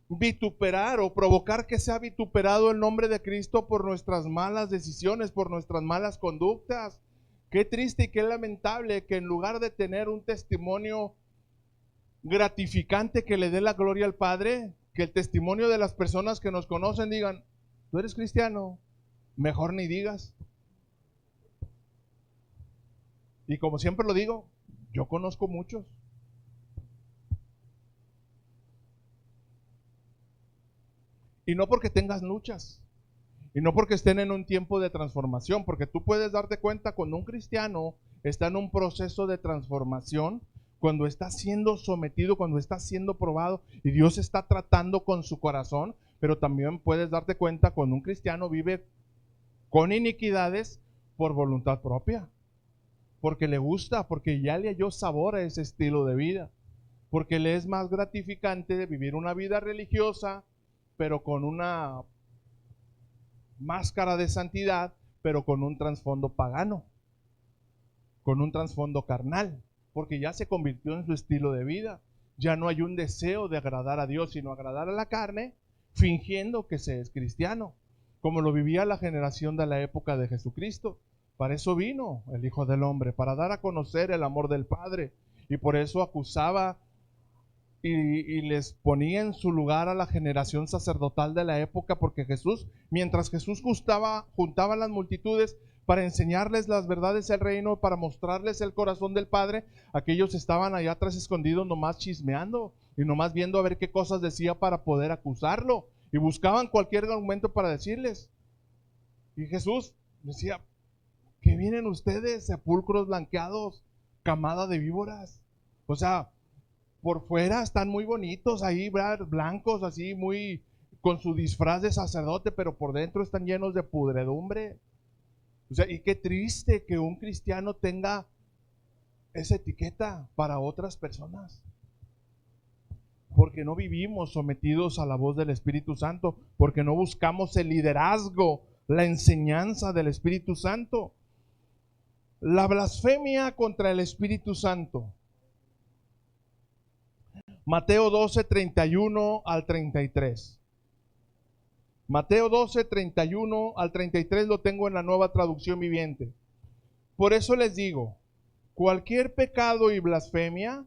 vituperar o provocar que sea vituperado el nombre de Cristo por nuestras malas decisiones, por nuestras malas conductas. Qué triste y qué lamentable que en lugar de tener un testimonio gratificante que le dé la gloria al Padre, que el testimonio de las personas que nos conocen digan, ¿tú eres cristiano? Mejor ni digas. Y como siempre lo digo, yo conozco muchos. Y no porque tengas luchas, y no porque estén en un tiempo de transformación, porque tú puedes darte cuenta cuando un cristiano está en un proceso de transformación, cuando está siendo sometido, cuando está siendo probado y Dios está tratando con su corazón, pero también puedes darte cuenta cuando un cristiano vive con iniquidades por voluntad propia, porque le gusta, porque ya le halló sabor a ese estilo de vida, porque le es más gratificante vivir una vida religiosa, pero con una máscara de santidad, pero con un trasfondo pagano, con un trasfondo carnal, porque ya se convirtió en su estilo de vida. Ya no hay un deseo de agradar a Dios, sino agradar a la carne, fingiendo que se es cristiano, como lo vivía la generación de la época de Jesucristo. Para eso vino el Hijo del Hombre, para dar a conocer el amor del Padre, y por eso acusaba y les ponía en su lugar a la generación sacerdotal de la época, porque Jesús, mientras Jesús juntaba las multitudes para enseñarles las verdades del reino, para mostrarles el corazón del Padre, aquellos estaban allá atrás escondidos nomás chismeando y nomás viendo a ver qué cosas decía para poder acusarlo, y buscaban cualquier argumento para decirles. Y Jesús decía, ¿qué vienen ustedes, sepulcros blanqueados, camada de víboras? O sea, por fuera están muy bonitos ahí, blancos, así muy con su disfraz de sacerdote, pero por dentro están llenos de pudredumbre. O sea, y qué triste que un cristiano tenga esa etiqueta para otras personas, porque no vivimos sometidos a la voz del Espíritu Santo, porque no buscamos el liderazgo, la enseñanza del Espíritu Santo. La blasfemia contra el Espíritu Santo. Mateo 12, 31 al 33. Mateo 12, 31 al 33 lo tengo en la Nueva Traducción Viviente. Por eso les digo, cualquier pecado y blasfemia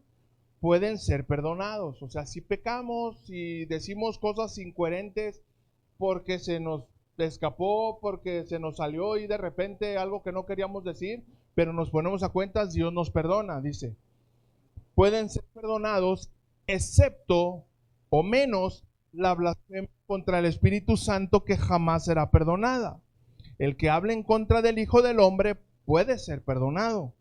pueden ser perdonados. O sea, si pecamos y decimos cosas incoherentes porque se nos escapó, porque se nos salió y de repente algo que no queríamos decir, pero nos ponemos a cuentas, Dios nos perdona, dice. Pueden ser perdonados excepto o menos la blasfemia contra el Espíritu Santo, que jamás será perdonada. El que hable en contra del Hijo del Hombre puede ser perdonado,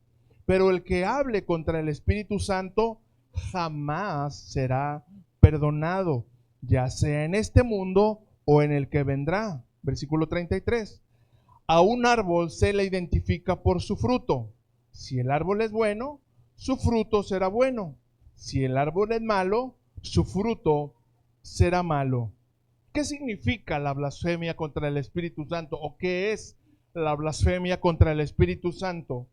pero el que hable contra el Espíritu Santo jamás será perdonado, ya sea en este mundo o en el que vendrá. Versículo 33. A un árbol se le identifica por su fruto. Si el árbol es bueno, su fruto será bueno. Si el árbol es malo, su fruto será malo. ¿Qué significa la blasfemia contra el Espíritu Santo? ¿O qué es la blasfemia contra el Espíritu Santo?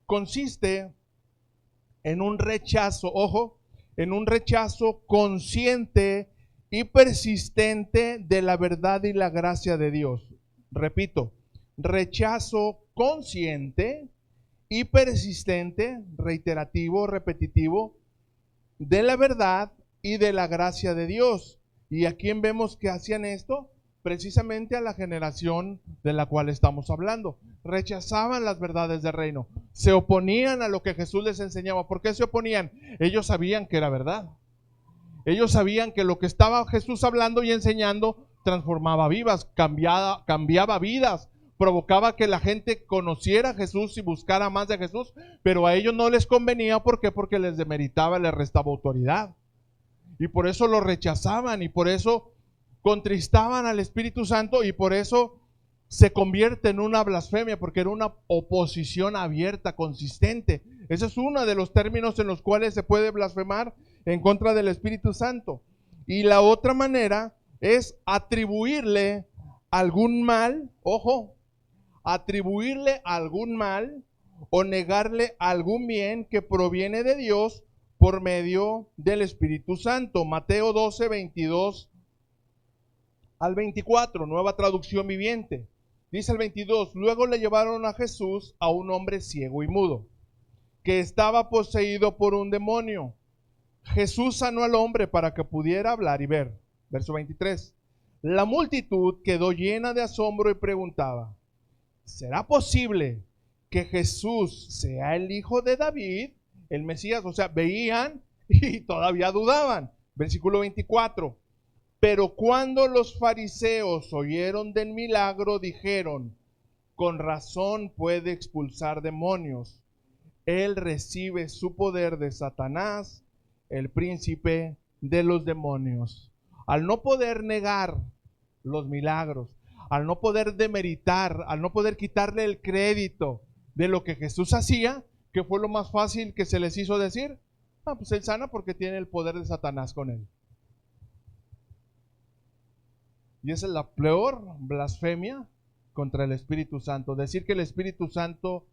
Consiste en un rechazo, ojo, en un rechazo consciente y persistente de la verdad y la gracia de Dios. Repito, rechazo consciente y persistente, reiterativo, repetitivo, de la verdad y de la gracia de Dios. ¿Y a quién vemos que hacían esto? Precisamente a la generación de la cual estamos hablando. Rechazaban las verdades del reino, se oponían a lo que Jesús les enseñaba. ¿Por qué se oponían? Ellos sabían que era verdad. Ellos sabían que lo que estaba Jesús hablando y enseñando transformaba vidas, cambiaba vidas, provocaba que la gente conociera a Jesús y buscara más de Jesús, pero a ellos no les convenía. ¿Por qué? Porque les demeritaba, les restaba autoridad. Y por eso lo rechazaban y por eso contristaban al Espíritu Santo y por eso se convierte en una blasfemia, porque era una oposición abierta, consistente. Ese es uno de los términos en los cuales se puede blasfemar en contra del Espíritu Santo. Y la otra manera es atribuirle algún mal, ojo, atribuirle algún mal o negarle algún bien que proviene de Dios por medio del Espíritu Santo. Mateo 12, 22 al 24, nueva traducción viviente. Dice el 22, luego le llevaron a Jesús a un hombre ciego y mudo, que estaba poseído por un demonio. Jesús sanó al hombre para que pudiera hablar y ver. Verso 23. La multitud quedó llena de asombro y preguntaba, ¿será posible que Jesús sea el hijo de David, el Mesías? O sea, veían y todavía dudaban. Versículo 24. Pero cuando los fariseos oyeron del milagro, dijeron, con razón puede expulsar demonios. Él recibe su poder de Satanás, el príncipe de los demonios. Al no poder negar los milagros, al no poder demeritar, al no poder quitarle el crédito de lo que Jesús hacía, ¿qué fue lo más fácil que se les hizo decir? Pues él sana porque tiene el poder de Satanás con él. Y esa es la peor blasfemia contra el Espíritu Santo. Decir que el Espíritu Santo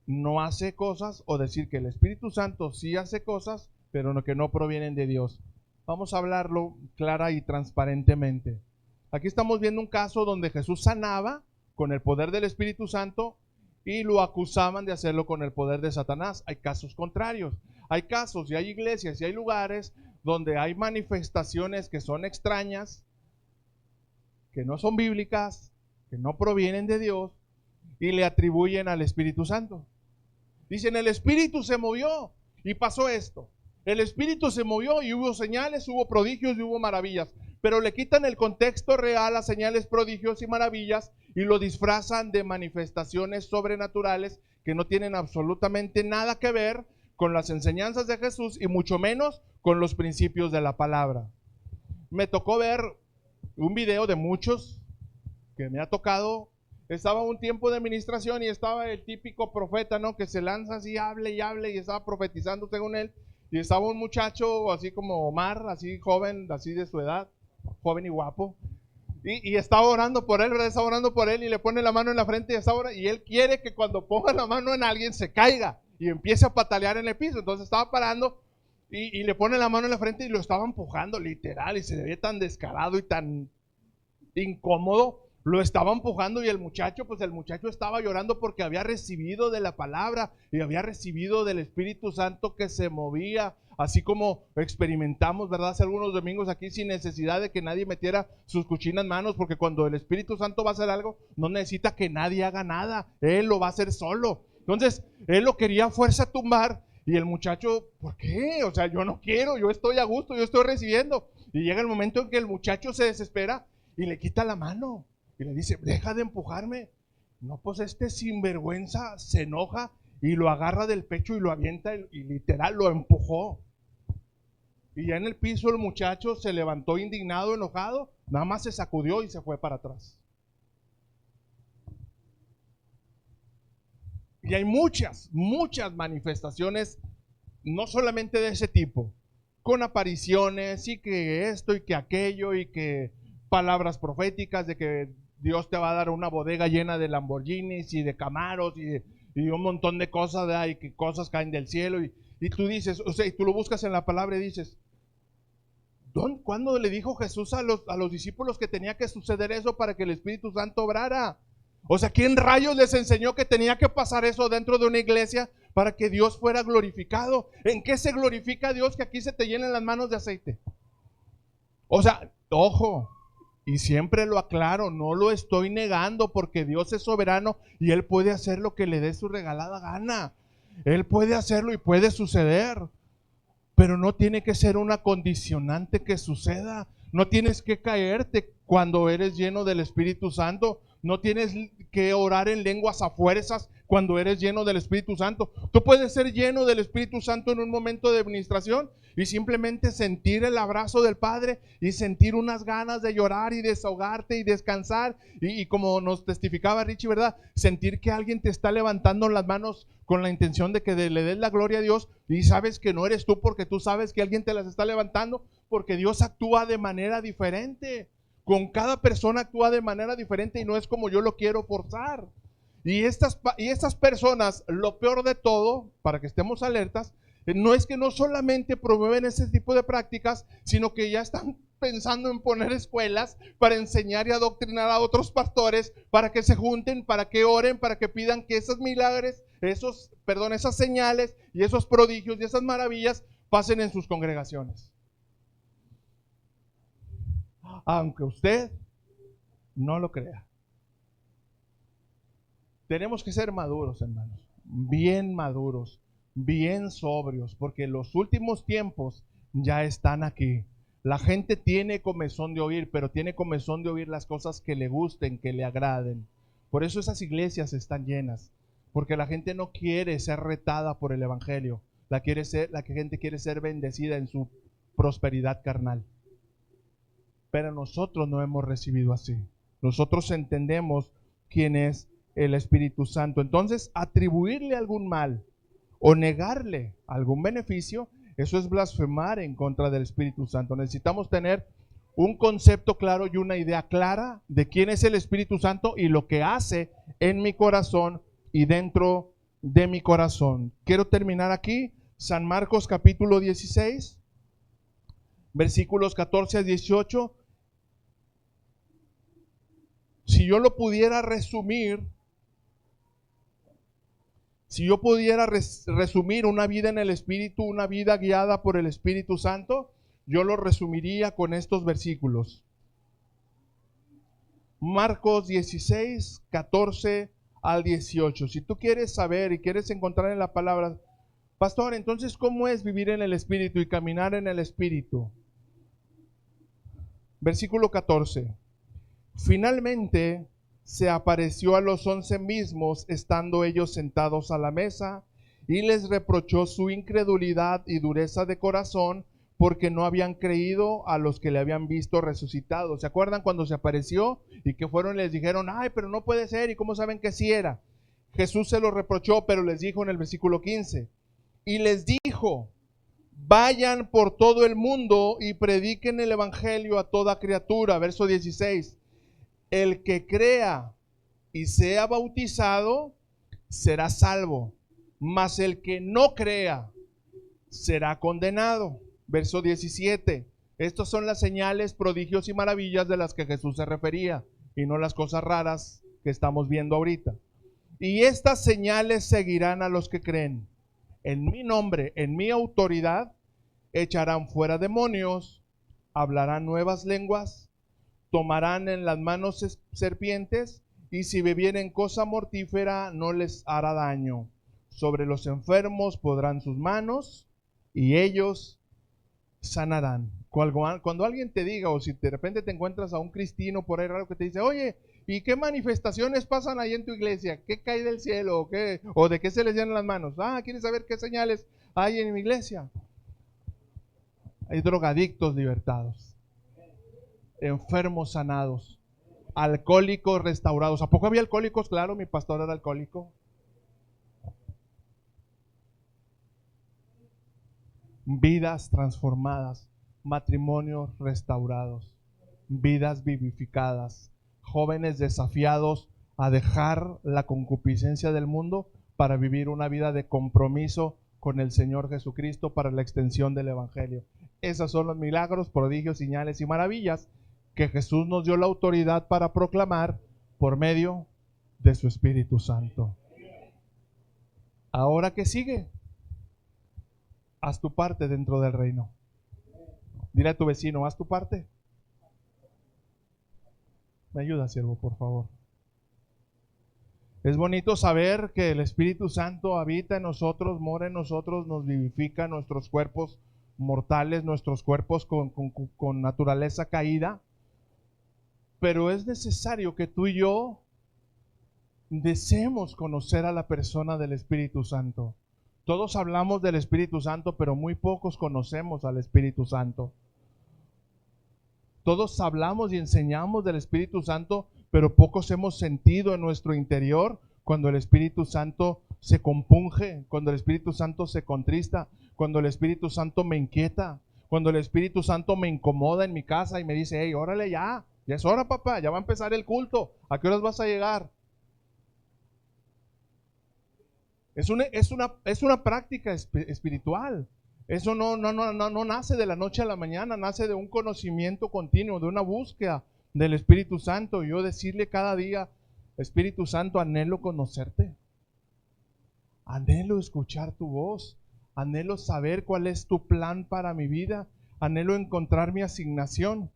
no hace cosas o decir que el Espíritu Santo sí hace cosas, pero que no provienen de Dios. Vamos a hablarlo clara y transparentemente. Aquí estamos viendo un caso donde Jesús sanaba con el poder del Espíritu Santo y lo acusaban de hacerlo con el poder de Satanás. Hay casos contrarios. Hay casos y hay iglesias y hay lugares donde hay manifestaciones que son extrañas, que no son bíblicas, que no provienen de Dios y le atribuyen al Espíritu Santo. Dicen, el Espíritu se movió y pasó esto. El Espíritu se movió y hubo señales, hubo prodigios y hubo maravillas. Pero le quitan el contexto real a señales, prodigios y maravillas y lo disfrazan de manifestaciones sobrenaturales que no tienen absolutamente nada que ver con las enseñanzas de Jesús y mucho menos con los principios de la palabra. Me tocó ver un video de muchos que me ha tocado. Estaba un tiempo de administración y estaba el típico profeta, ¿no? Que se lanza así, hable y estaba profetizando según él. Y estaba un muchacho así como Omar, así joven, así de su edad, joven y guapo. Y estaba orando por él, ¿verdad? Estaba orando por él y le pone la mano en la frente y él quiere que cuando ponga la mano en alguien se caiga y empiece a patalear en el piso. Entonces estaba parando y le pone la mano en la frente y lo estaba empujando literal y se veía tan descarado y tan incómodo. Lo estaba empujando y el muchacho estaba llorando porque había recibido de la palabra y había recibido del Espíritu Santo que se movía, así como experimentamos, ¿verdad? Hace algunos domingos aquí sin necesidad de que nadie metiera sus cuchillas en manos, porque cuando el Espíritu Santo va a hacer algo, no necesita que nadie haga nada, Él lo va a hacer solo. Entonces, él lo quería a fuerza tumbar y el muchacho, ¿por qué? O sea, yo no quiero, yo estoy a gusto, yo estoy recibiendo. Y llega el momento en que el muchacho se desespera y le quita la mano. Y le dice, deja de empujarme. No, pues este sinvergüenza se enoja y lo agarra del pecho y lo avienta y literal lo empujó. Y ya en el piso el muchacho se levantó indignado, enojado, nada más se sacudió y se fue para atrás. Y hay muchas manifestaciones, no solamente de ese tipo, con apariciones y que esto y que aquello y que palabras proféticas de que Dios te va a dar una bodega llena de Lamborghinis y de Camaros y un montón de cosas, ¿verdad? Y que cosas caen del cielo y tú dices, o sea, y tú lo buscas en la palabra y dices, ¿Cuándo le dijo Jesús a los discípulos que tenía que suceder eso para que el Espíritu Santo obrara? O sea, ¿quién rayos les enseñó que tenía que pasar eso dentro de una iglesia para que Dios fuera glorificado? ¿En qué se glorifica a Dios que aquí se te llenen las manos de aceite? O sea, ojo, y siempre lo aclaro, no lo estoy negando porque Dios es soberano y Él puede hacer lo que le dé su regalada gana. Él puede hacerlo y puede suceder, pero no tiene que ser una condicionante que suceda. No tienes que caerte cuando eres lleno del Espíritu Santo. No tienes que orar en lenguas a fuerzas cuando eres lleno del Espíritu Santo. Tú puedes ser lleno del Espíritu Santo en un momento de administración y simplemente sentir el abrazo del Padre y sentir unas ganas de llorar y desahogarte y descansar. Y como nos testificaba Richie, ¿verdad? Sentir que alguien te está levantando las manos con la intención de que le des la gloria a Dios y sabes que no eres tú porque tú sabes que alguien te las está levantando, porque Dios actúa de manera diferente. Con cada persona actúa de manera diferente y no es como yo lo quiero forzar. Y estas personas, lo peor de todo, para que estemos alertas, no es que no solamente promueven ese tipo de prácticas, sino que ya están pensando en poner escuelas para enseñar y adoctrinar a otros pastores, para que se junten, para que oren, para que pidan que esos milagros, esas señales y esos prodigios y esas maravillas pasen en sus congregaciones. Aunque usted no lo crea. Tenemos que ser maduros, hermanos, bien maduros, bien sobrios, porque los últimos tiempos ya están aquí. La gente tiene comezón de oír, pero tiene comezón de oír las cosas que le gusten, que le agraden. Por eso esas iglesias están llenas, porque la gente no quiere ser retada por el evangelio. La gente quiere ser bendecida en su prosperidad carnal. Pero nosotros no hemos recibido así. Nosotros entendemos quién es el Espíritu Santo. Entonces, atribuirle algún mal o negarle algún beneficio, eso es blasfemar en contra del Espíritu Santo. Necesitamos tener un concepto claro y una idea clara de quién es el Espíritu Santo y lo que hace en mi corazón y dentro de mi corazón. Quiero terminar aquí, San Marcos capítulo 16, versículos 14 a 18. Si yo lo pudiera resumir, si yo pudiera resumir una vida en el Espíritu, una vida guiada por el Espíritu Santo, yo lo resumiría con estos versículos. Marcos 16, 14 al 18. Si tú quieres saber y quieres encontrar en la palabra, pastor, entonces, ¿cómo es vivir en el Espíritu y caminar en el Espíritu? Versículo 14. Finalmente se apareció a los 11 mismos, estando ellos sentados a la mesa, y les reprochó su incredulidad y dureza de corazón, porque no habían creído a los que le habían visto resucitado. ¿Se acuerdan cuando se apareció y que fueron y les dijeron, ay, pero no puede ser, y cómo saben que sí era? Jesús se lo reprochó, pero les dijo en el versículo 15, y les dijo, vayan por todo el mundo y prediquen el evangelio a toda criatura. Verso 16. El que crea y sea bautizado será salvo, mas el que no crea será condenado. Verso 17. Estas son las señales, prodigios y maravillas de las que Jesús se refería, y no las cosas raras que estamos viendo ahorita. Y estas señales seguirán a los que creen. En mi nombre, en mi autoridad, echarán fuera demonios, hablarán nuevas lenguas, tomarán en las manos serpientes, y si bebieren cosa mortífera no les hará daño. Sobre los enfermos podrán sus manos, y ellos sanarán. Cuando alguien te diga, o si de repente te encuentras a un cristiano por ahí raro que te dice, oye, ¿y qué manifestaciones pasan ahí en tu iglesia? ¿Qué cae del cielo? ¿O de qué se les llenan las manos? ¿Quieres saber qué señales hay en mi iglesia? Hay drogadictos libertados, enfermos sanados, alcohólicos restaurados. ¿A poco había alcohólicos? Claro, mi pastor era alcohólico. Vidas transformadas, matrimonios restaurados, vidas vivificadas, jóvenes desafiados a dejar la concupiscencia del mundo para vivir una vida de compromiso con el Señor Jesucristo para la extensión del Evangelio. Esos son los milagros, prodigios, señales y maravillas que Jesús nos dio la autoridad para proclamar por medio de su Espíritu Santo. Ahora, ¿qué sigue? Haz tu parte dentro del reino. Dile a tu vecino, haz tu parte. ¿Me ayuda, siervo, por favor? Es bonito saber que el Espíritu Santo habita en nosotros, mora en nosotros, nos vivifica nuestros cuerpos mortales, nuestros cuerpos con naturaleza caída. Pero es necesario que tú y yo deseemos conocer a la persona del Espíritu Santo. Todos hablamos del Espíritu Santo, pero muy pocos conocemos al Espíritu Santo. Todos hablamos y enseñamos del Espíritu Santo, pero pocos hemos sentido en nuestro interior cuando el Espíritu Santo se compunge, cuando el Espíritu Santo se contrista, cuando el Espíritu Santo me inquieta, cuando el Espíritu Santo me incomoda en mi casa y me dice, hey, órale ya es hora, papá, ya va a empezar el culto, ¿a qué horas vas a llegar? Es una práctica espiritual. Eso no nace de la noche a la mañana, nace de un conocimiento continuo, de una búsqueda del Espíritu Santo. Yo decirle cada día, Espíritu Santo, anhelo conocerte, anhelo escuchar tu voz, anhelo saber cuál es tu plan para mi vida, anhelo encontrar mi asignación.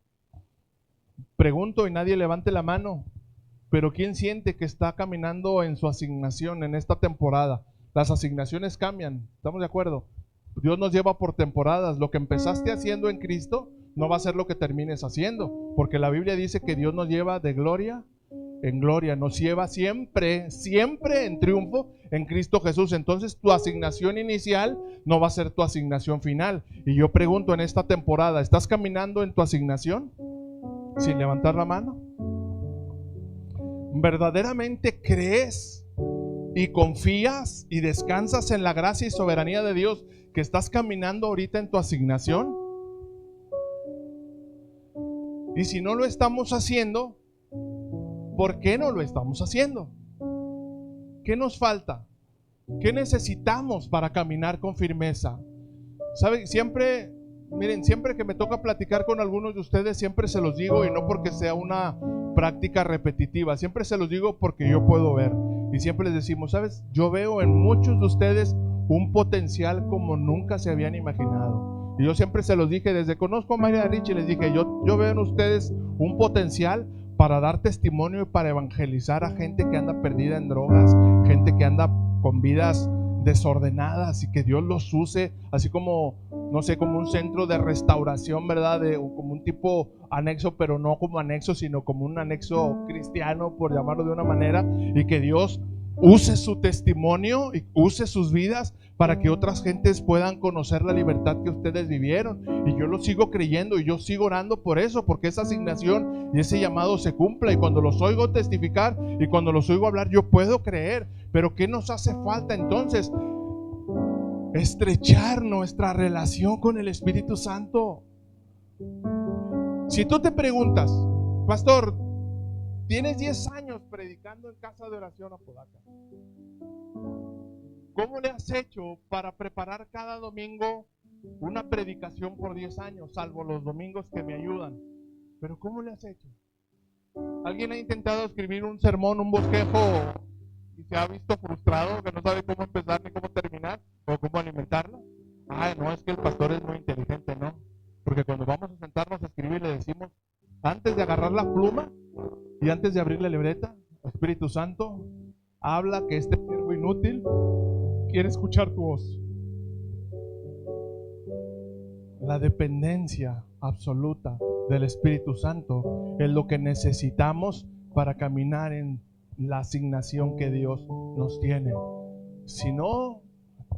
Pregunto y nadie levante la mano, pero ¿quién siente que está caminando en su asignación en esta temporada? Las asignaciones cambian, ¿estamos de acuerdo? Dios nos lleva por temporadas. Lo que empezaste haciendo en Cristo no va a ser lo que termines haciendo, porque la Biblia dice que Dios nos lleva de gloria en gloria, nos lleva siempre en triunfo en Cristo Jesús. Entonces tu asignación inicial no va a ser tu asignación final. Y yo pregunto en esta temporada, ¿estás caminando en tu asignación? Sin levantar la mano. ¿Verdaderamente crees y confías y descansas en la gracia y soberanía de Dios que estás caminando ahorita en tu asignación? Y si no lo estamos haciendo, ¿por qué no lo estamos haciendo? ¿Qué nos falta? ¿Qué necesitamos para caminar con firmeza? ¿Saben? Siempre que me toca platicar con algunos de ustedes, siempre se los digo, y no porque sea una práctica repetitiva, siempre se los digo porque yo puedo ver. Y siempre les decimos, ¿sabes? Yo veo en muchos de ustedes un potencial como nunca se habían imaginado. Y yo siempre se los dije, desde conozco a María Richie, les dije, yo veo en ustedes un potencial para dar testimonio y para evangelizar a gente que anda perdida en drogas, gente que anda con vidas desordenadas, y que Dios los use así como, no sé, como un centro de restauración, ¿verdad? Como un tipo anexo, pero no como anexo, sino como un anexo cristiano, por llamarlo de una manera, y que Dios use su testimonio y use sus vidas para que otras gentes puedan conocer la libertad que ustedes vivieron. Y yo lo sigo creyendo y yo sigo orando por eso, porque esa asignación y ese llamado se cumpla. Y cuando los oigo testificar y cuando los oigo hablar, yo puedo creer. Pero ¿qué nos hace falta entonces? Estrechar nuestra relación con el Espíritu Santo. Si tú te preguntas, pastor, tienes 10 años predicando en Casa de Oración Apodaca, ¿cómo le has hecho para preparar cada domingo una predicación por 10 años, salvo los domingos que me ayudan? Pero ¿cómo le has hecho? ¿Alguien ha intentado escribir un sermón, un bosquejo, y se ha visto frustrado, que no sabe cómo empezar ni cómo terminar o cómo alimentarlo? No, es que el pastor es muy inteligente, ¿no? Porque cuando vamos a sentarnos a escribir le decimos, antes de agarrar la pluma y antes de abrir la libreta, Espíritu Santo, habla, que este siervo inútil quiere escuchar tu voz. La dependencia absoluta del Espíritu Santo es lo que necesitamos para caminar en la asignación que Dios nos tiene. Si no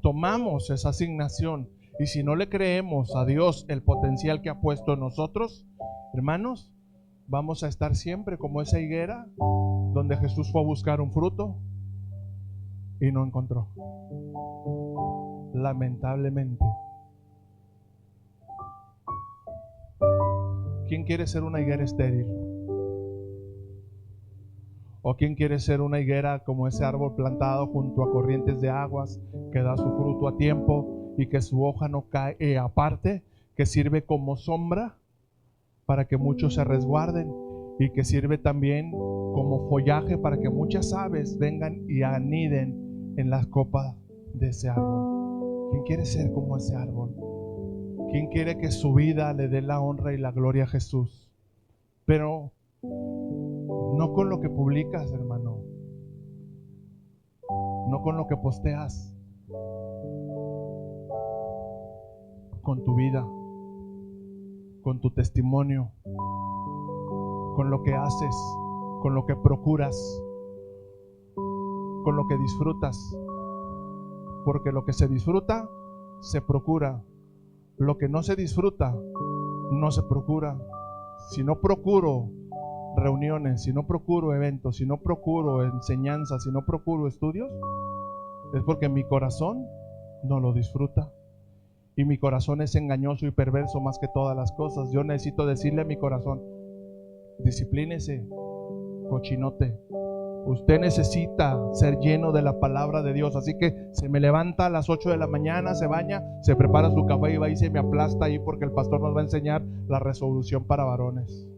tomamos esa asignación y si no le creemos a Dios el potencial que ha puesto en nosotros, hermanos, vamos a estar siempre como esa higuera donde Jesús fue a buscar un fruto y no encontró. Lamentablemente. ¿Quién quiere ser una higuera estéril? ¿O quién quiere ser una higuera como ese árbol plantado junto a corrientes de aguas, que da su fruto a tiempo y que su hoja no cae, aparte, que sirve como sombra para que muchos se resguarden, y que sirve también como follaje para que muchas aves vengan y aniden en las copas de ese árbol. ¿Quién quiere ser como ese árbol? ¿Quién quiere que su vida le dé la honra y la gloria a Jesús? Pero no con lo que publicas, hermano, no con lo que posteas, con tu vida, con tu testimonio, con lo que haces, con lo que procuras, con lo que disfrutas. Porque lo que se disfruta, se procura. Lo que no se disfruta, no se procura. Si no procuro reuniones, si no procuro eventos, si no procuro enseñanzas, si no procuro estudios, es porque mi corazón no lo disfruta. Y mi corazón es engañoso y perverso más que todas las cosas. Yo necesito decirle a mi corazón: disciplínese, cochinote. Usted necesita ser lleno de la palabra de Dios. Así que se me levanta a las 8 de la mañana, se baña, se prepara su café y va y se me aplasta ahí, porque el pastor nos va a enseñar la resolución para varones.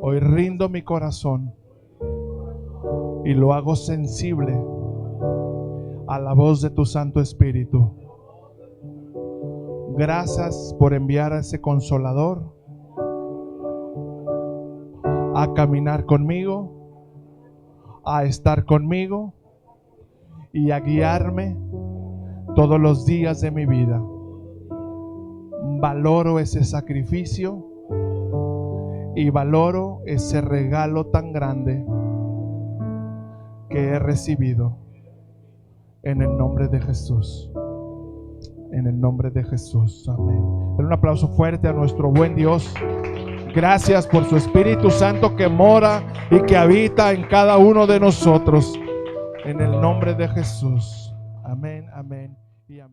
Hoy rindo mi corazón y lo hago sensible a la voz de tu Santo Espíritu. Gracias por enviar a ese Consolador a caminar conmigo, a estar conmigo y a guiarme todos los días de mi vida. Valoro ese sacrificio y valoro ese regalo tan grande que he recibido. En el nombre de Jesús. En el nombre de Jesús. Amén. Den un aplauso fuerte a nuestro buen Dios. Gracias por su Espíritu Santo que mora y que habita en cada uno de nosotros. En el nombre de Jesús. Amén, amén y amén.